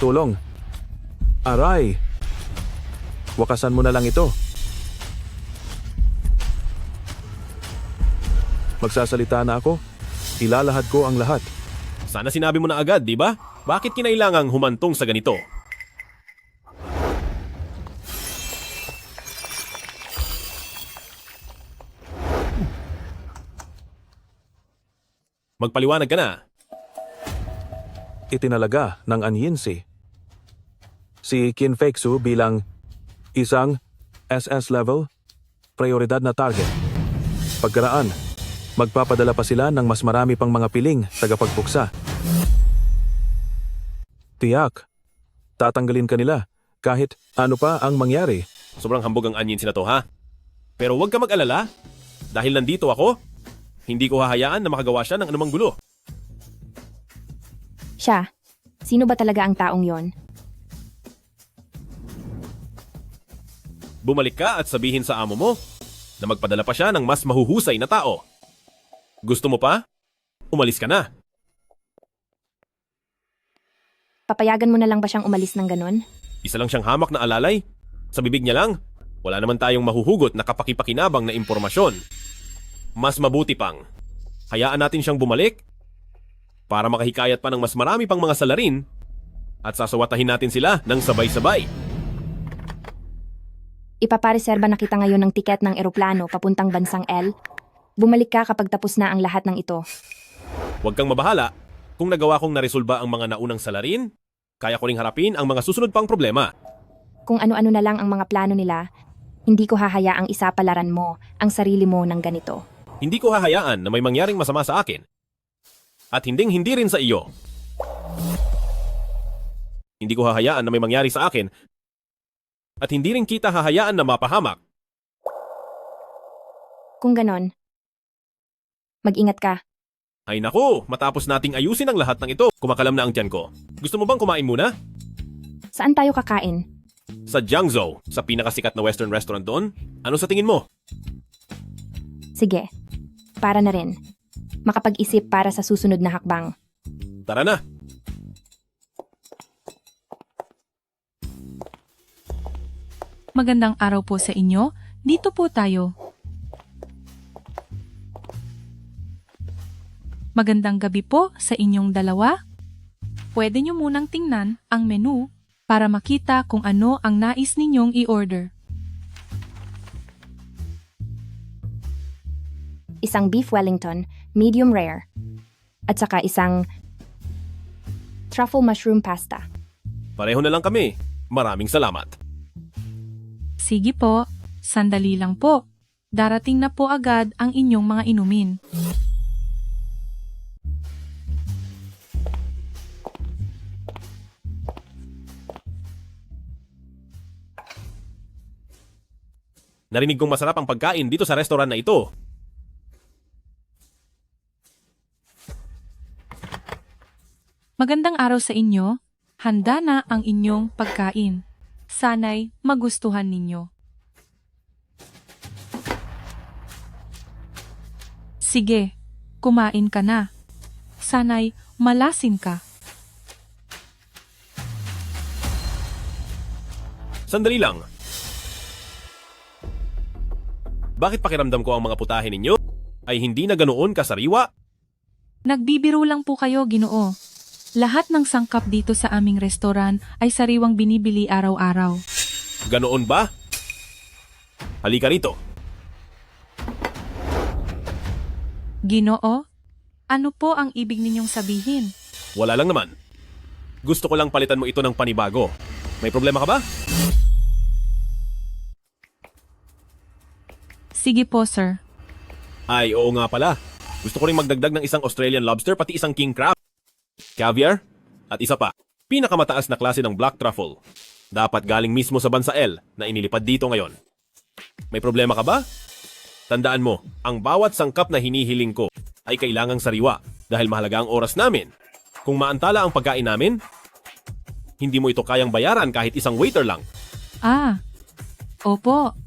Tulong. Aray. Wakasan mo na lang ito. Magsasalita na ako. Ilalahad ko ang lahat. Sana sinabi mo na agad, di ba? Bakit kinailangang humantong sa ganito? Magpaliwanag ka na. Itinalaga ng Anyensi si Kin Feixu bilang isang SS level prioridad na target. Pagkaraan, magpapadala pa sila ng mas marami pang mga piling tagapagpuksa. Tiyak. Tatanggalin ka nila kahit ano pa ang mangyari. Sobrang hambog ang onions na to, ha? Pero huwag ka mag-alala. Dahil nandito ako, hindi ko hahayaan na makagawa siya ng anumang gulo. Siya. Sino ba talaga ang taong yon? Bumalik ka at sabihin sa amo mo na magpadala pa siya ng mas mahuhusay na tao. Gusto mo pa? Umalis ka na. Papayagan mo na lang ba siyang umalis ng ganon? Isa lang siyang hamak na alalay. Sa bibig niya lang, wala naman tayong mahuhugot na kapakipakinabang na impormasyon. Mas mabuti pang, hayaan natin siyang bumalik para makahikayat pa ng mas marami pang mga salarin at sasawatahin natin sila ng sabay-sabay. Ipapareserba na kita ngayon ng tiket ng eroplano papuntang bansang L. Bumalik ka kapag tapos na ang lahat ng ito. Huwag kang mabahala. Kung nagawa kong naresolba ang mga naunang salarin, kaya ko ring harapin ang mga susunod pang problema. Kung ano-ano na lang ang mga plano nila, hindi ko hahayaang isapalaran mo ang sarili mo ng ganito. Hindi ko hahayaan na may mangyaring masama sa akin. At hindi rin sa iyo. Hindi ko hahayaan na may mangyari sa akin. At hindi rin kita hahayaan na mapahamak. Kung ganon, mag-ingat ka. Ay naku, matapos nating ayusin ang lahat ng ito, kumakalam na ang tiyan ko. Gusto mo bang kumain muna? Saan tayo kakain? Sa Jiangzhou, sa pinakasikat na western restaurant doon. Ano sa tingin mo? Sige, para na rin. Makapag-isip para sa susunod na hakbang. Tara na! Magandang araw po sa inyo. Dito po tayo. Magandang gabi po sa inyong dalawa. Pwede nyo munang tingnan ang menu para makita kung ano ang nais ninyong i-order. Isang beef Wellington, medium rare. At saka isang truffle mushroom pasta. Pareho na lang kami. Maraming salamat. Sige po, sandali lang po. Darating na po agad ang inyong mga inumin. Narinig kong masarap ang pagkain dito sa restaurant na ito. Magandang araw sa inyo. Handa na ang inyong pagkain. Sana'y magustuhan ninyo. Sige, kumain ka na. Sana'y malasin ka. Sandali lang. Bakit pakiramdam ko ang mga putahe ninyo ay hindi na ganoon kasariwa? Nagbibiro lang po kayo, Ginoo. Lahat ng sangkap dito sa aming restoran ay sariwang binibili araw-araw. Ganoon ba? Halika rito. Ginoo, ano po ang ibig ninyong sabihin? Wala lang naman. Gusto ko lang palitan mo ito ng panibago. May problema ka ba? Sige po, sir. Ay, oo nga pala. Gusto ko rin magdagdag ng isang Australian lobster pati isang king crab. Caviar? At isa pa, pinakamataas na klase ng black truffle. Dapat galing mismo sa bansa L na inilipad dito ngayon. May problema ka ba? Tandaan mo, ang bawat sangkap na hinihiling ko ay kailangang sariwa dahil mahalaga ang oras namin. Kung maantala ang pagkain namin, hindi mo ito kayang bayaran kahit isang waiter lang. Ah, opo.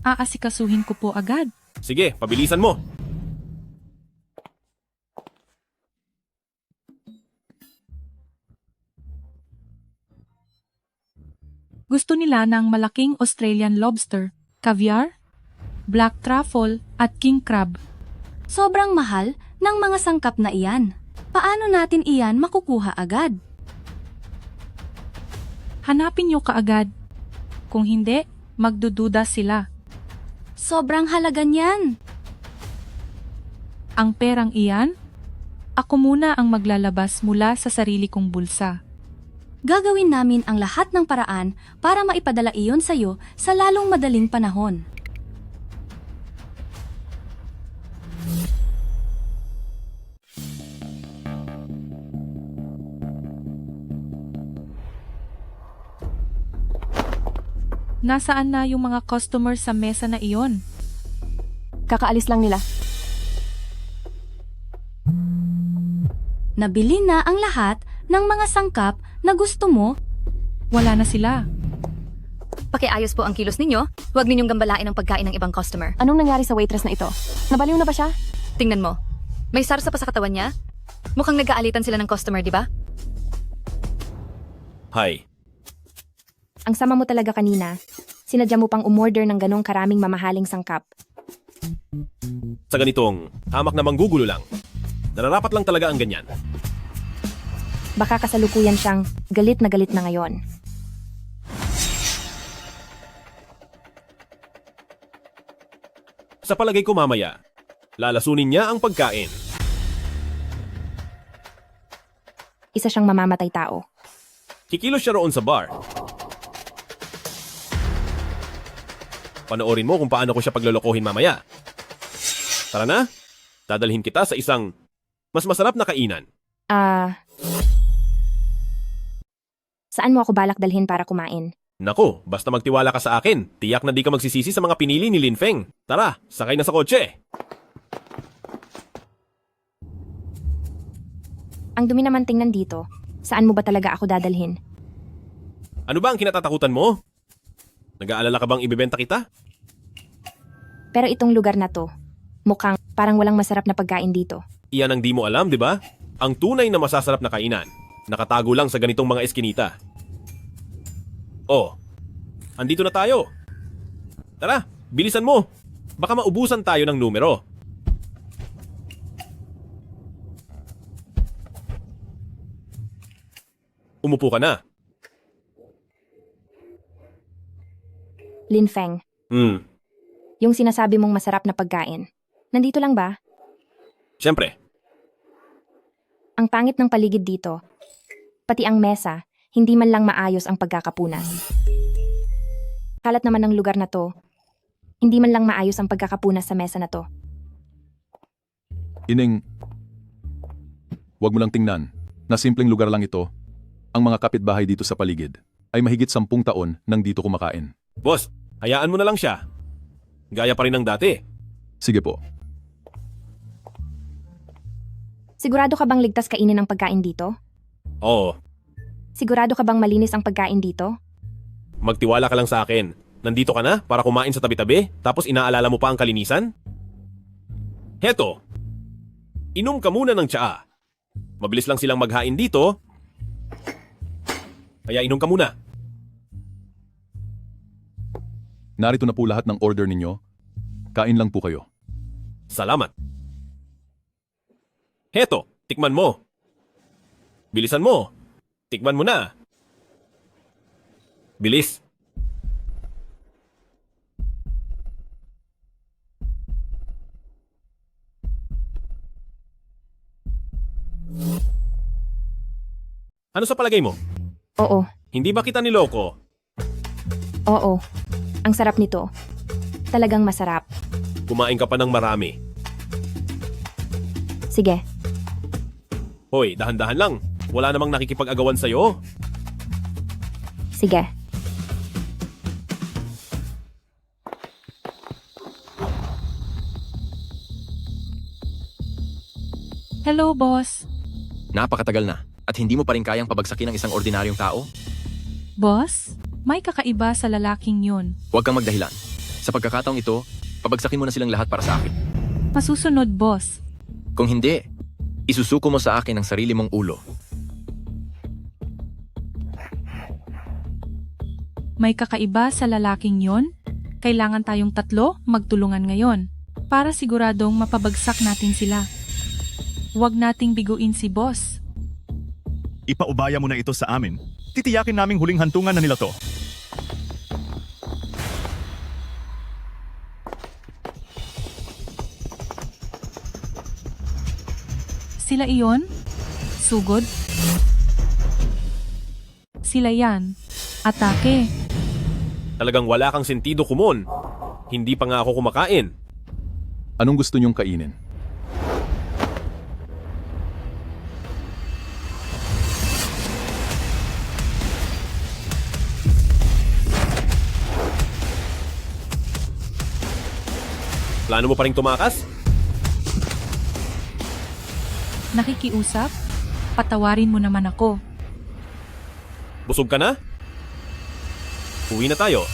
Aasikasuhin ko po agad. Sige, pabilisan mo. Gusto nila ng malaking Australian lobster, caviar, black truffle at king crab. Sobrang mahal ng mga sangkap na iyan. Paano natin iyan makukuha agad? Hanapin nyo kaagad. Kung hindi, magdududa sila. Sobrang halaga niyan. Ang perang iyan, ako muna ang maglalabas mula sa sarili kong bulsa. Gagawin namin ang lahat ng paraan para maipadala iyon sa'yo sa lalong madaling panahon. Nasaan na yung mga customer sa mesa na iyon? Kakaalis lang nila. Nabili na ang lahat ng mga sangkap na gusto mo. Wala na sila. Pakiayos po ang kilos ninyo. Huwag ninyong gambalain ang pagkain ng ibang customer. Anong nangyari sa waitress na ito? Nabaliw na ba siya? Tingnan mo. May sarsa pa sa katawan niya. Mukhang nag-aalitan sila ng customer, di ba? Hi. Ang sama mo talaga kanina. Sinadya mo pang umorder ng ganong karaming mamahaling sangkap. Sa ganitong hamak na manggugulo lang. Nararapat lang talaga ang ganyan. Baka kasalukuyan siyang galit na ngayon. Sa palagay ko mamaya, lalasunin niya ang pagkain. Isa siyang mamamatay tao. Kikilos siya roon sa bar. Panoorin mo kung paano ko siya paglolokohin mamaya. Tara na, dadalhin kita sa isang mas masarap na kainan. Saan mo ako balak dalhin para kumain? Nako, basta magtiwala ka sa akin. Tiyak na di ka magsisisi sa mga pinili ni Lin Feng. Tara, sakay na sa kotse. Ang dumi naman tingnan dito. Saan mo ba talaga ako dadalhin? Ano ba ang kinatatakutan mo? Nag-aalala ka bang ibebenta kita? Pero itong lugar na to, mukhang parang walang masarap na pagkain dito. Iyan ang di mo alam, di ba? Ang tunay na masasarap na kainan, nakatago lang sa ganitong mga eskinita. Oh, andito na tayo. Tara, bilisan mo. Baka maubusan tayo ng numero. Umupo ka na. Lin Feng, yung sinasabi mong masarap na pagkain, nandito lang ba? Siyempre. Ang pangit ng paligid dito. Pati ang mesa, hindi man lang maayos ang pagkakapunas. Kalat naman ng lugar na to. Hindi man lang maayos ang pagkakapunas sa mesa na to. Ining, wag mo lang tingnan na simpleng lugar lang ito. Ang mga kapitbahay dito sa paligid ay mahigit 10 taon nang dito kumakain. Boss, hayaan mo na lang siya. Gaya pa rin ng dati. Sige po. Sigurado ka bang ligtas kainin ang pagkain dito? Oo, Sigurado ka bang malinis ang pagkain dito? magtiwala ka lang sa akin. Nandito ka na para kumain sa tabi-tabi, tapos inaalala mo pa ang kalinisan? Heto, inom ka muna ng tsaa. Mabilis lang silang maghain dito, kaya inom ka muna. Narito na po lahat ng order ninyo. Kain lang po kayo. Salamat. Heto, tikman mo. Bilisan mo. Tikman mo na. Bilis. Ano sa palagay mo? Oo, Hindi ba kita niloko? oo. Ang sarap nito. Talagang masarap. Kumain ka pa ng marami. Sige, Hoy, dahan-dahan lang. Wala namang nakikipag-agawan sa'yo. sige. Hello, boss. Napakatagal na at hindi mo pa rin kayang pabagsakin ng isang ordinaryong tao? Boss, may kakaiba sa lalaking yun. Huwag kang magdahilan. Sa pagkakataong ito, pabagsakin mo na silang lahat para sa akin. Masusunod, boss. Kung hindi, isusuko mo sa akin ang sarili mong ulo. May kakaiba sa lalaking yon? Kailangan tayong tatlo magtulungan ngayon para siguradong mapabagsak natin sila. Huwag nating biguin si boss. Ipaubaya mo na ito sa amin. Titiyakin naming huling hantungan na nila to. Sila iyon? Sugod? Sila yan. Atake. Talagang wala kang sentido, Kumon. Hindi pa nga ako kumakain. Anong gusto niyong kainin? Plano mo pa rin tumakas? Nakikiusap? Patawarin mo naman ako. Busog ka na? Uwi na tayo.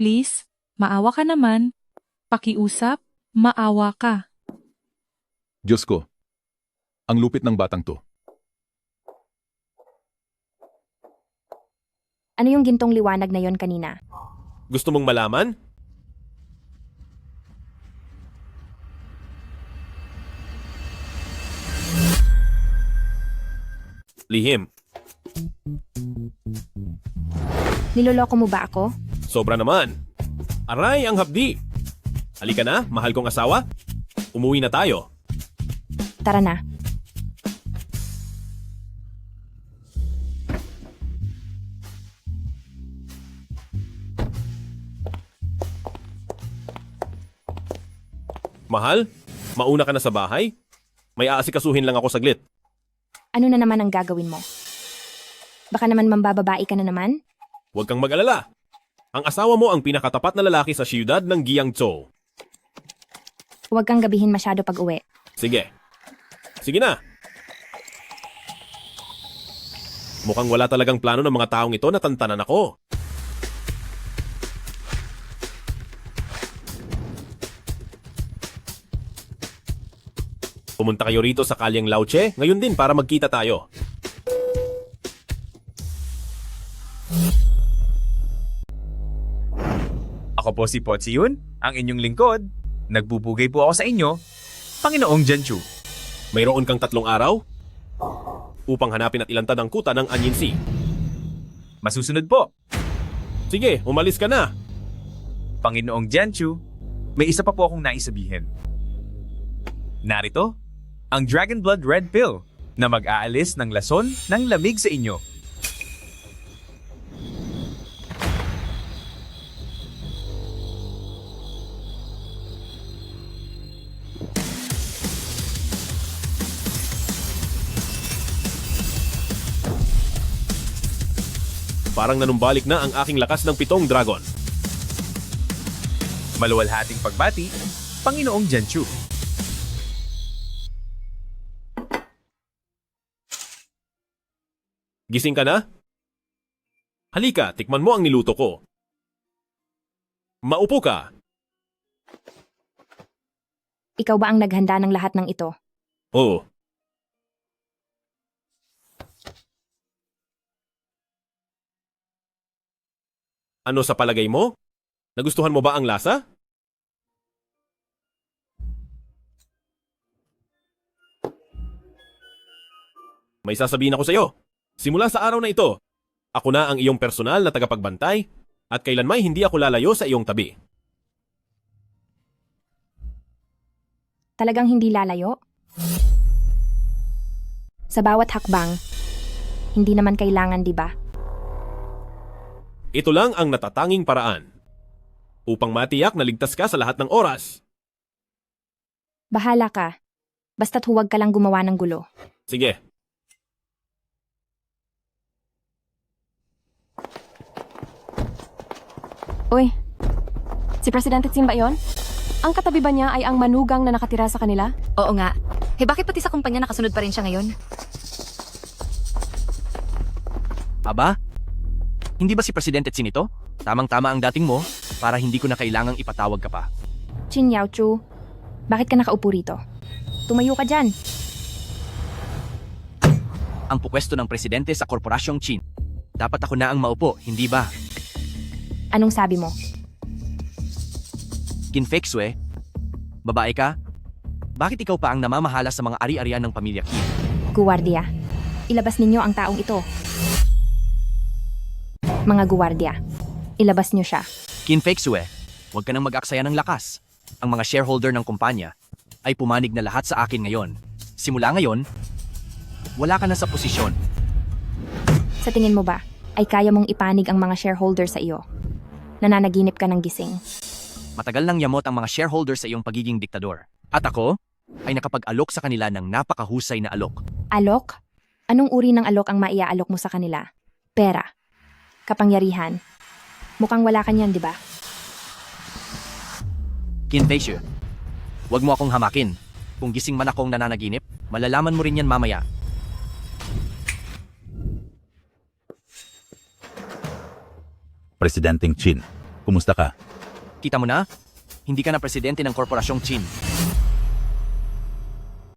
Please, maawa ka naman. Pakiusap, maawa ka. Diyos ko, ang lupit ng batang to. Ano yung gintong liwanag na yon kanina? Gusto mong malaman? Lihim. Niloloko mo ba ako? Sobra naman. Aray ang hapdi. Halika na, mahal kong asawa. Umuwi na tayo. Tara na. Mahal, mauna ka na sa bahay? May aasikasuhin lang ako saglit. Ano na naman ang gagawin mo? Baka naman mambababae ka na naman? Huwag kang mag-alala. Ang asawa mo ang pinakatapat na lalaki sa siyudad ng Guangzhou. Huwag kang gabihin masyado pag uwi. Sige. Sige na. Mukhang wala talagang plano ng mga taong ito na tantanan ako. Pumunta kayo rito sa kalyang Lauche ngayon din para magkita tayo. Ako po si Potsiyun, ang inyong lingkod. Nagbubugay po ako sa inyo, Panginoong Jianchu. Mayroon kang 3 araw upang hanapin at ilantad ang kuta ng Anyinsi. Masusunod po. Sige, umalis ka na. Panginoong Jianchu, may isa pa po akong naisabihin. Narito, ang Dragon Blood Red Pill na mag-aalis ng lason ng lamig sa inyo. Parang nanumbalik na ang aking lakas ng 7 dragon. Maluwalhating pagbati, Panginoong Jianchu. Gising ka na? Halika, tikman mo ang niluto ko. Maupo ka. Ikaw ba ang naghanda ng lahat ng ito? Oo. Ano sa palagay mo? Nagustuhan mo ba ang lasa? May sasabihin ako sa iyo. Simula sa araw na ito, ako na ang iyong personal na tagapagbantay at kailanmay hindi ako lalayo sa iyong tabi. Talagang hindi lalayo? Sa bawat hakbang, hindi naman kailangan, di ba? Ito lang ang natatanging paraan upang matiyak na ligtas ka sa lahat ng oras. Bahala ka. Basta't huwag ka lang gumawa ng gulo. Sige. Uy, si Presidente Tsin ba yun? Ang katabi ba niya ay ang manugang na nakatira sa kanila? Oo nga. Bakit pati sa kumpanya nakasunod pa rin siya ngayon? Aba? Hindi ba si Presidente Tsin ito? Tamang-tama ang dating mo para hindi ko na kailangang ipatawag ka pa. Chin Yao Chu, bakit ka nakaupo rito? Tumayo ka dyan. Ang pupwesto ng presidente sa Korporasyong Qin. Dapat ako na ang maupo, hindi ba? Anong sabi mo? Qin Feixue, babae ka? Bakit ikaw pa ang namamahala sa mga ari-arian ng pamilya Qin? Guwardiya, ilabas ninyo ang taong ito. Mga guwardiya, ilabas niyo siya. Qin Feixue, huwag ka nang mag-aksaya ng lakas. Ang mga shareholder ng kumpanya ay pumanig na lahat sa akin ngayon. Simula ngayon, wala ka na sa posisyon. Sa tingin mo ba, ay kaya mong ipanig ang mga shareholder sa iyo? Nananaginip ka ng gising. Matagal nang yamot ang mga shareholder sa iyong pagiging diktador. At ako ay nakapag-alok sa kanila ng napakahusay na alok. Alok? Anong uri ng alok ang maiaalok mo sa kanila? Pera. Kapangyarihan. Mukhang wala ka niyan, di ba? Qin Fei Xiu, huwag mo akong hamakin. Kung gising man akong nananaginip, malalaman mo rin yan mamaya. Presidenteng Qin, kumusta ka? Kita mo na? Hindi ka na presidente ng korporasyong Qin.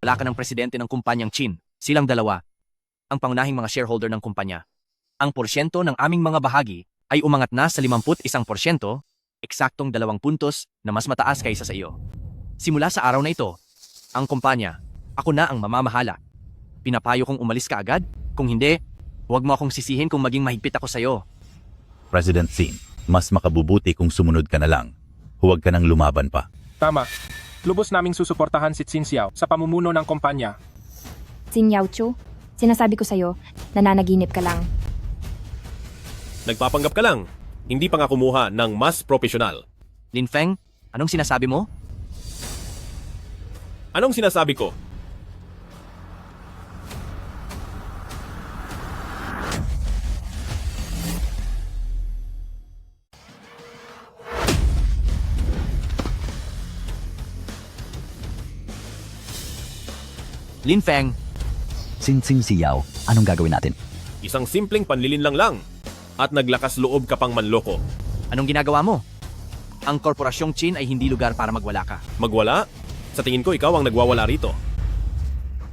Wala ka ng presidente ng kumpanyang Qin. Silang dalawa, ang pangunahing mga shareholder ng kumpanya. Ang porsyento ng aming mga bahagi ay umangat na sa 51%, eksaktong 2 puntos na mas mataas kaysa sa iyo. Simula sa araw na ito, ang kumpanya, ako na ang mamamahala. Pinapayo kong umalis ka agad? Kung hindi, huwag mo akong sisihin kung maging mahigpit ako sa iyo. President Xin, mas makabubuti kung sumunod ka na lang. Huwag ka nang lumaban pa. Tama. Lubos naming susuportahan si Xin Xiao sa pamumuno ng kumpanya. Xin Yaochu, sinasabi ko sa'yo, nananaginip ka lang. Nagpapanggap ka lang. Hindi pa nga kumuha ng mas profesional. Lin Feng, anong sinasabi mo? Anong sinasabi ko? Lin Feng, Xin Xiao, anong gagawin natin? Isang simpleng panlilinlang lang. At naglakas loob ka pang manloko. Anong ginagawa mo? Ang korporasyong Qin ay hindi lugar para magwala ka. Magwala? Sa tingin ko ikaw ang nagwawala rito.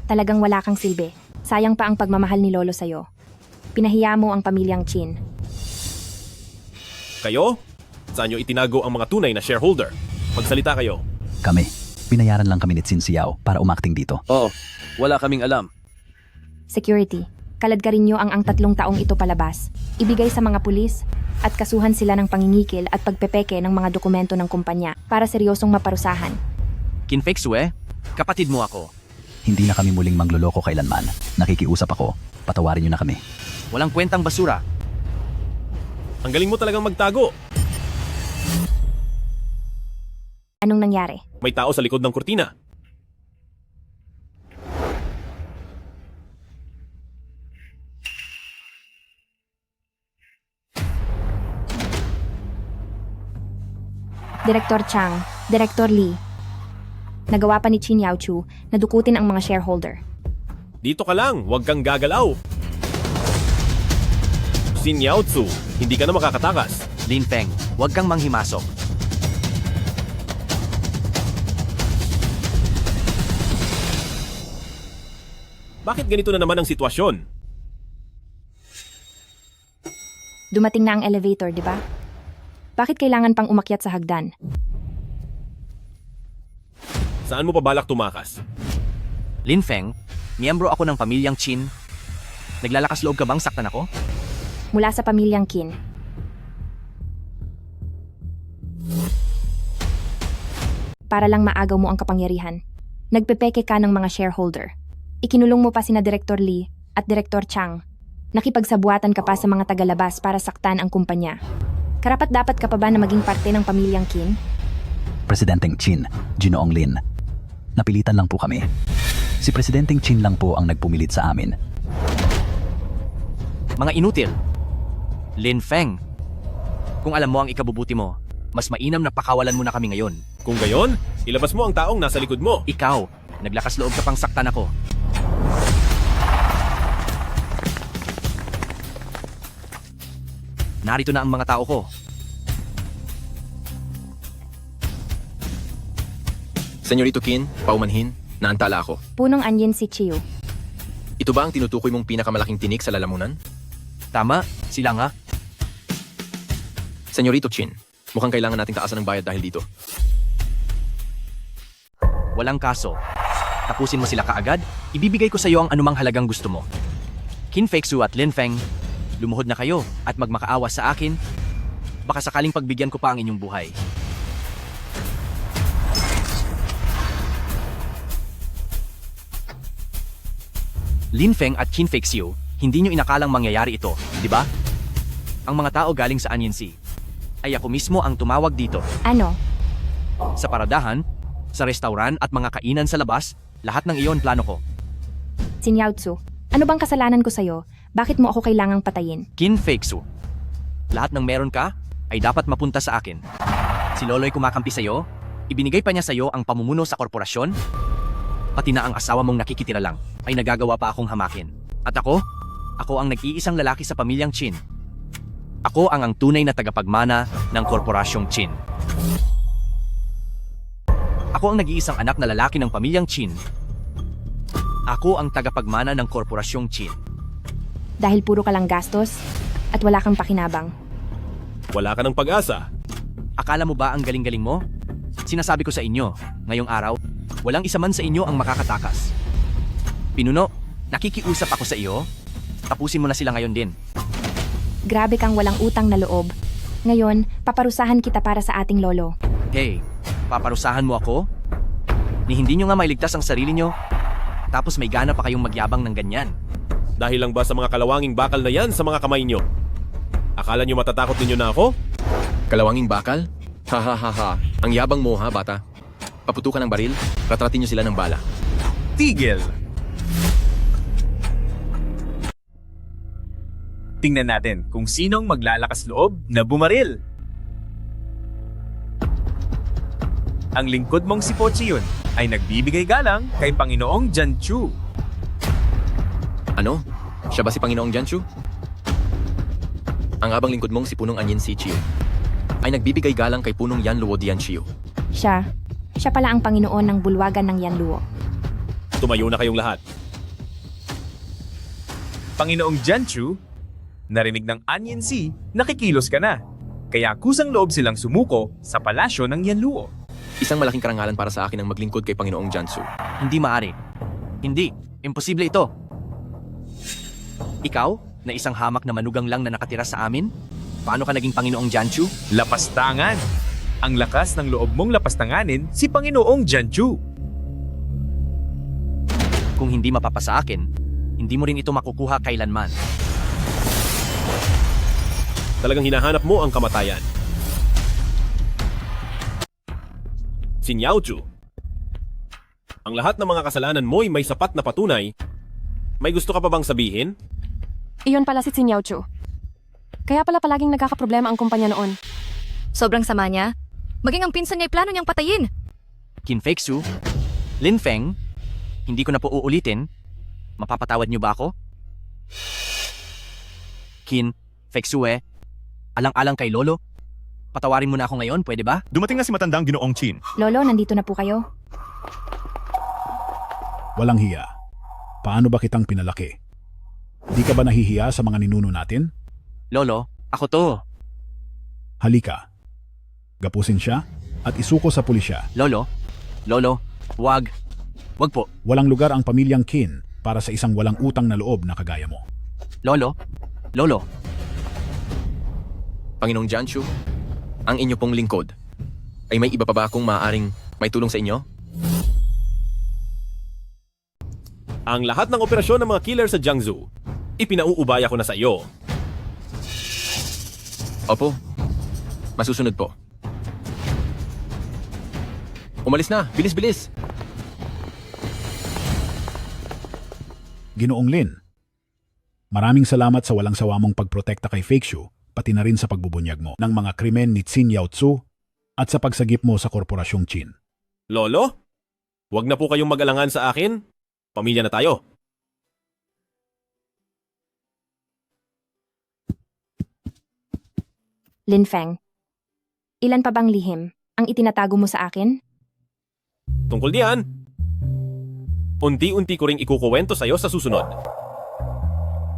Talagang wala kang silbi. Sayang pa ang pagmamahal ni Lolo sa'yo. Pinahiya mo ang pamilyang Qin. Kayo? Saan nyo itinago ang mga tunay na shareholder? Magsalita kayo. Kami. Binayaran lang kami ni Xin Xiao para umakting dito. Oo, wala kaming alam. Security, kaladkarin nyo ang 3 taong ito palabas. Ibigay sa mga pulis at kasuhan sila ng pangingikil at pagpepeke ng mga dokumento ng kumpanya para seryosong maparusahan. Qin Fei Xiu, kapatid mo ako. Hindi na kami muling mangloloko kailanman. Nakikiusap ako. Patawarin niyo na kami. Walang kwentang basura. Ang galing mo talagang magtago. Anong nangyari? May tao sa likod ng kurtina. Direktor Chang, Direktor Lee. Nagawa pa ni Xin Yaochu na dukutin ang mga shareholder. Dito ka lang, huwag kang gagalaw. Xin Yaochu, hindi ka na makakatakas. Lin Feng, huwag kang manghimasok. Bakit ganito na naman ang sitwasyon? Dumating na ang elevator, di ba? Bakit kailangan pang umakyat sa hagdan? Saan mo pa balak tumakas? Lin Feng, miyembro ako ng pamilyang Qin. Naglalakas loob ka bang saktan ako? Mula sa pamilyang Qin. Para lang maagaw mo ang kapangyarihan. Nagpepeke ka ng mga shareholder. Ikinulong mo pa sina Direktor Lee at Direktor Chang. Nakipagsabuatan ka pa sa mga tagalabas para saktan ang kumpanya. Karapat-dapat ka pa ba na maging parte ng pamilyang Qin? Presidenteng Qin, Ginoong Lin. Napilitan lang po kami. Si Presidenteng Qin lang po ang nagpumilit sa amin. Mga inutil. Lin Feng, kung alam mo ang ikabubuti mo, mas mainam na pakawalan mo na kami ngayon. Kung gayon, ilabas mo ang taong nasa likod mo. Ikaw, naglakas loob ka pang saktan ako. Narito na ang mga tao ko. Senyorito Qin, paumanhin, naantala ako. Punong anyin si Chiu. Ito ba ang tinutukoy mong pinakamalaking tinik sa lalamunan? Tama, sila nga. Senyorito Qin, mukhang kailangan nating taasan ng bayad dahil dito. Walang kaso. Tapusin mo sila kaagad, ibibigay ko sa iyo ang anumang halagang gusto mo. Qin Fei Xiu at Lin Feng, lumuhod na kayo at magmakaawa sa akin. Baka sakaling pagbigyan ko pa ang inyong buhay. Lin Feng at Qin Fei Xiu, hindi nyo inakalang mangyayari ito, di ba? Ang mga tao galing sa Anyansi ay ako mismo ang tumawag dito. Ano? Sa paradahan, sa restauran at mga kainan sa labas, lahat ng iyon plano ko. Xin Yaochu, ano bang kasalanan ko sa'yo? Bakit mo ako kailangang patayin? Kin Feksu. Lahat ng meron ka ay dapat mapunta sa akin. Si Lolo'y kumakampi sa'yo, ibinigay pa niya sa'yo ang pamumuno sa korporasyon, pati na ang asawa mong nakikitira lang ay nagagawa pa akong hamakin. At ako ang nag-iisang lalaki sa pamilyang Chin. Ako ang tunay na tagapagmana ng korporasyong Chin. Ako ang nag-iisang anak na lalaki ng pamilyang Chin. Ako ang tagapagmana ng korporasyong Chin. Dahil puro ka lang gastos at wala kang pakinabang. Wala ka ng pag-asa. Akala mo ba ang galing-galing mo? Sinasabi ko sa inyo, ngayong araw, walang isa man sa inyo ang makakatakas. Pinuno, nakikiusap ako sa iyo. Tapusin mo na sila ngayon din. Grabe kang walang utang na loob. Ngayon, paparusahan kita para sa ating lolo. Hey, paparusahan mo ako? Ni hindi nyo nga mailigtas ang sarili nyo, tapos may gana pa kayong magyabang ng ganyan. Dahil lang ba sa mga kalawanging bakal na yan sa mga kamay nyo? Akala nyo matatakot ninyo na ako? Kalawanging bakal? Ha ha ha ha. Ang yabang mo ha, bata. Paputukan ng baril, ratratin nyo sila ng bala. Tigil! Tingnan natin kung sinong maglalakas loob na bumaril. Ang lingkod mong si Pochiyun ay nagbibigay galang kay Panginoong Janchu. Ano? Siya ba si Panginoong Janchu? Ang abang lingkod mong si Punong Anyin Si Chiu ay nagbibigay galang kay Punong Yan Luo Dian Chiu. Siya pala ang Panginoon ng bulwagan ng Yanluo. Tumayo na kayong lahat. Panginoong Janchu, narinig ng Anyin Si, nakikilos ka na. Kaya kusang loob silang sumuko sa palasyo ng Yanluo. Isang malaking karangalan para sa akin ang maglingkod kay Panginoong Jansu. Hindi maaari. Hindi. Imposible ito. Ikaw, na isang hamak na manugang lang na nakatira sa amin? Paano ka naging Panginoong Janchu? Lapastangan! Ang lakas ng loob mong lapastanganin si Panginoong Janchu. Kung hindi mapapasa akin, hindi mo rin ito makukuha kailanman. Talagang hinahanap mo ang kamatayan. Si Niao Chu. Ang lahat ng mga kasalanan mo'y may sapat na patunay. May gusto ka pa bang sabihin? Iyon pala si Xin Yaochu. Kaya pala palaging nagkakaproblema ang kumpanya noon. Sobrang sama niya. Maging ang pinsan niya ay plano niyang patayin. Qin Feksu, Lin Feng, hindi ko na po uulitin. Mapapatawad niyo ba ako? Qin Feksu alang-alang kay Lolo. Patawarin mo na ako ngayon, pwede ba? Dumating na si matandang Ginoong Chin. Lolo, nandito na po kayo. Walang hiya. Paano ba kitang pinalaki? Di ka ba nahihiya sa mga ninuno natin? Lolo, ako to. Halika. Gapusin siya at isuko sa pulisya. Lolo, wag. Wag po. Walang lugar ang pamilyang Qin para sa isang walang utang na loob na kagaya mo. Lolo. Panginoong Janchu, ang inyo pong lingkod, ay may iba pa ba akong maaaring may tulong sa inyo? Ang lahat ng operasyon ng mga killer sa Jiangsu, ipinauubaya ko na sa iyo. Opo, masusunod po. Umalis na, bilis-bilis! Ginoong Lin, maraming salamat sa walang sawa mong pagprotekta kay Feksu, pati na rin sa pagbubunyag mo ng mga krimen ni Xin Yaozu at sa pagsagip mo sa korporasyong Chin. Lolo, wag na po kayong mag-alangan sa akin. Pamilya na tayo. Lin Feng, ilan pa bang lihim ang itinatago mo sa akin? Tungkol diyan, unti-unti ko ring ikukuwento sa'yo sa susunod.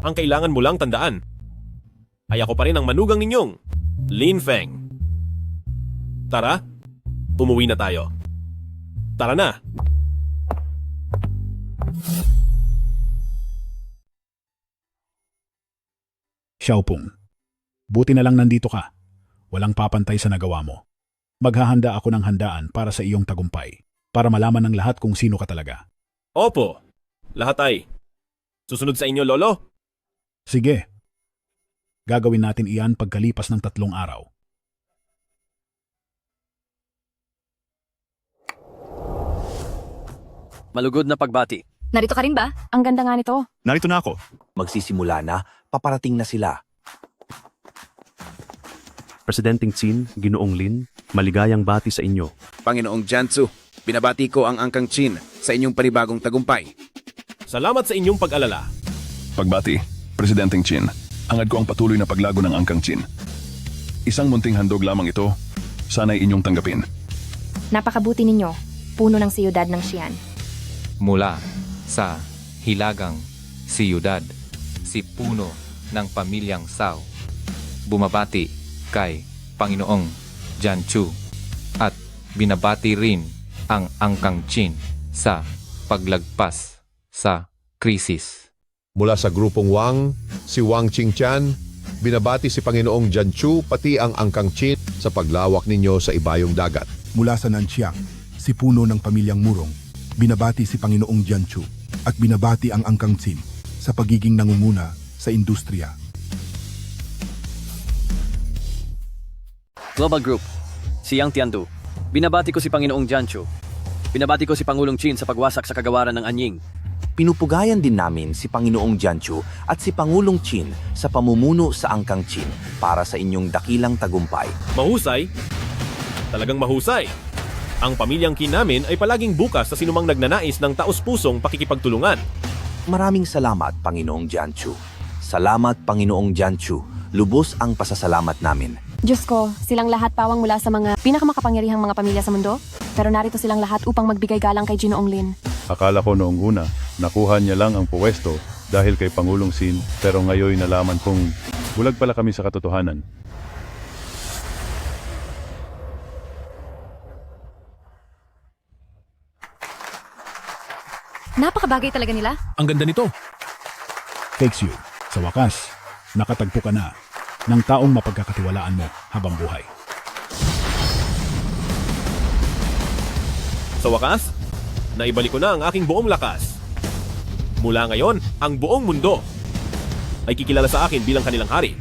Ang kailangan mo lang tandaan ay ako pa rin ang manugang ninyong Lin Feng. Tara, umuwi na tayo. Tara na! Xiaopung, buti na lang nandito ka. Walang papantay sa nagawa mo. Maghahanda ako ng handaan para sa iyong tagumpay, para malaman ng lahat kung sino ka talaga. Opo, lahat ay susunod sa inyo, Lolo. Sige. Gagawin natin iyan pagkalipas ng 3 araw. Malugod na pagbati. Narito ka rin ba? Ang ganda nga nito. Narito na ako. Magsisimula na, paparating na sila. Presidenteng Qin, Ginoong Lin, maligayang bati sa inyo. Panginoong Jianzu, binabati ko ang Angkang Qin sa inyong panibagong tagumpay. Salamat sa inyong pag-alala. Pagbati, Presidenteng Qin, hangad ko ang patuloy na paglago ng Angkang Qin. Isang munting handog lamang ito, sana'y inyong tanggapin. Napakabuti ninyo, puno ng siyudad ng Xi'an. Mula sa hilagang siyudad, si puno ng pamilyang Sao, bumabati kay Panginoong Jianchu at binabati rin ang Angkang Qin sa paglagpas sa krisis. Mula sa grupong Wang, si Wang Qingtian, binabati si Panginoong Jianchu pati ang Angkang Qin sa paglawak ninyo sa ibayong dagat. Mula sa Nanxiang, si puno ng pamilyang Murong, binabati si Panginoong Jianchu at binabati ang Angkang Qin sa pagiging nangunguna sa industriya. Global Group, si Yang Tiandu. Binabati ko si Panginoong Jianchu. Binabati ko si Pangulong Qin sa pagwasak sa kagawaran ng Anying. Pinupugayan din namin si Panginoong Jianchu at si Pangulong Qin sa pamumuno sa Angkang Qin para sa inyong dakilang tagumpay. Mahusay? Talagang mahusay. Ang pamilyang Qin namin ay palaging bukas sa sinumang nagnanais ng taos-pusong pakikipagtulungan. Maraming salamat, Panginoong Jianchu. Salamat, Panginoong Jianchu. Lubos ang pasasalamat namin. Diyos ko, silang lahat pawang mula sa mga pinakamakapangyarihang mga pamilya sa mundo. Pero narito silang lahat upang magbigay galang kay Ginoong Lin. Akala ko noong una, nakuha niya lang ang puwesto dahil kay Pangulong Sin, pero ngayon nalaman kong bulag pala kami sa katotohanan. Napakabagay talaga nila. Ang ganda nito. Fakes you. Sa wakas, nakatagpo ka na ng taong mapagkakatiwalaan mo habang buhay. Sa wakas, naibalik ko na ang aking buong lakas. Mula ngayon, ang buong mundo ay kikilala sa akin bilang kanilang hari.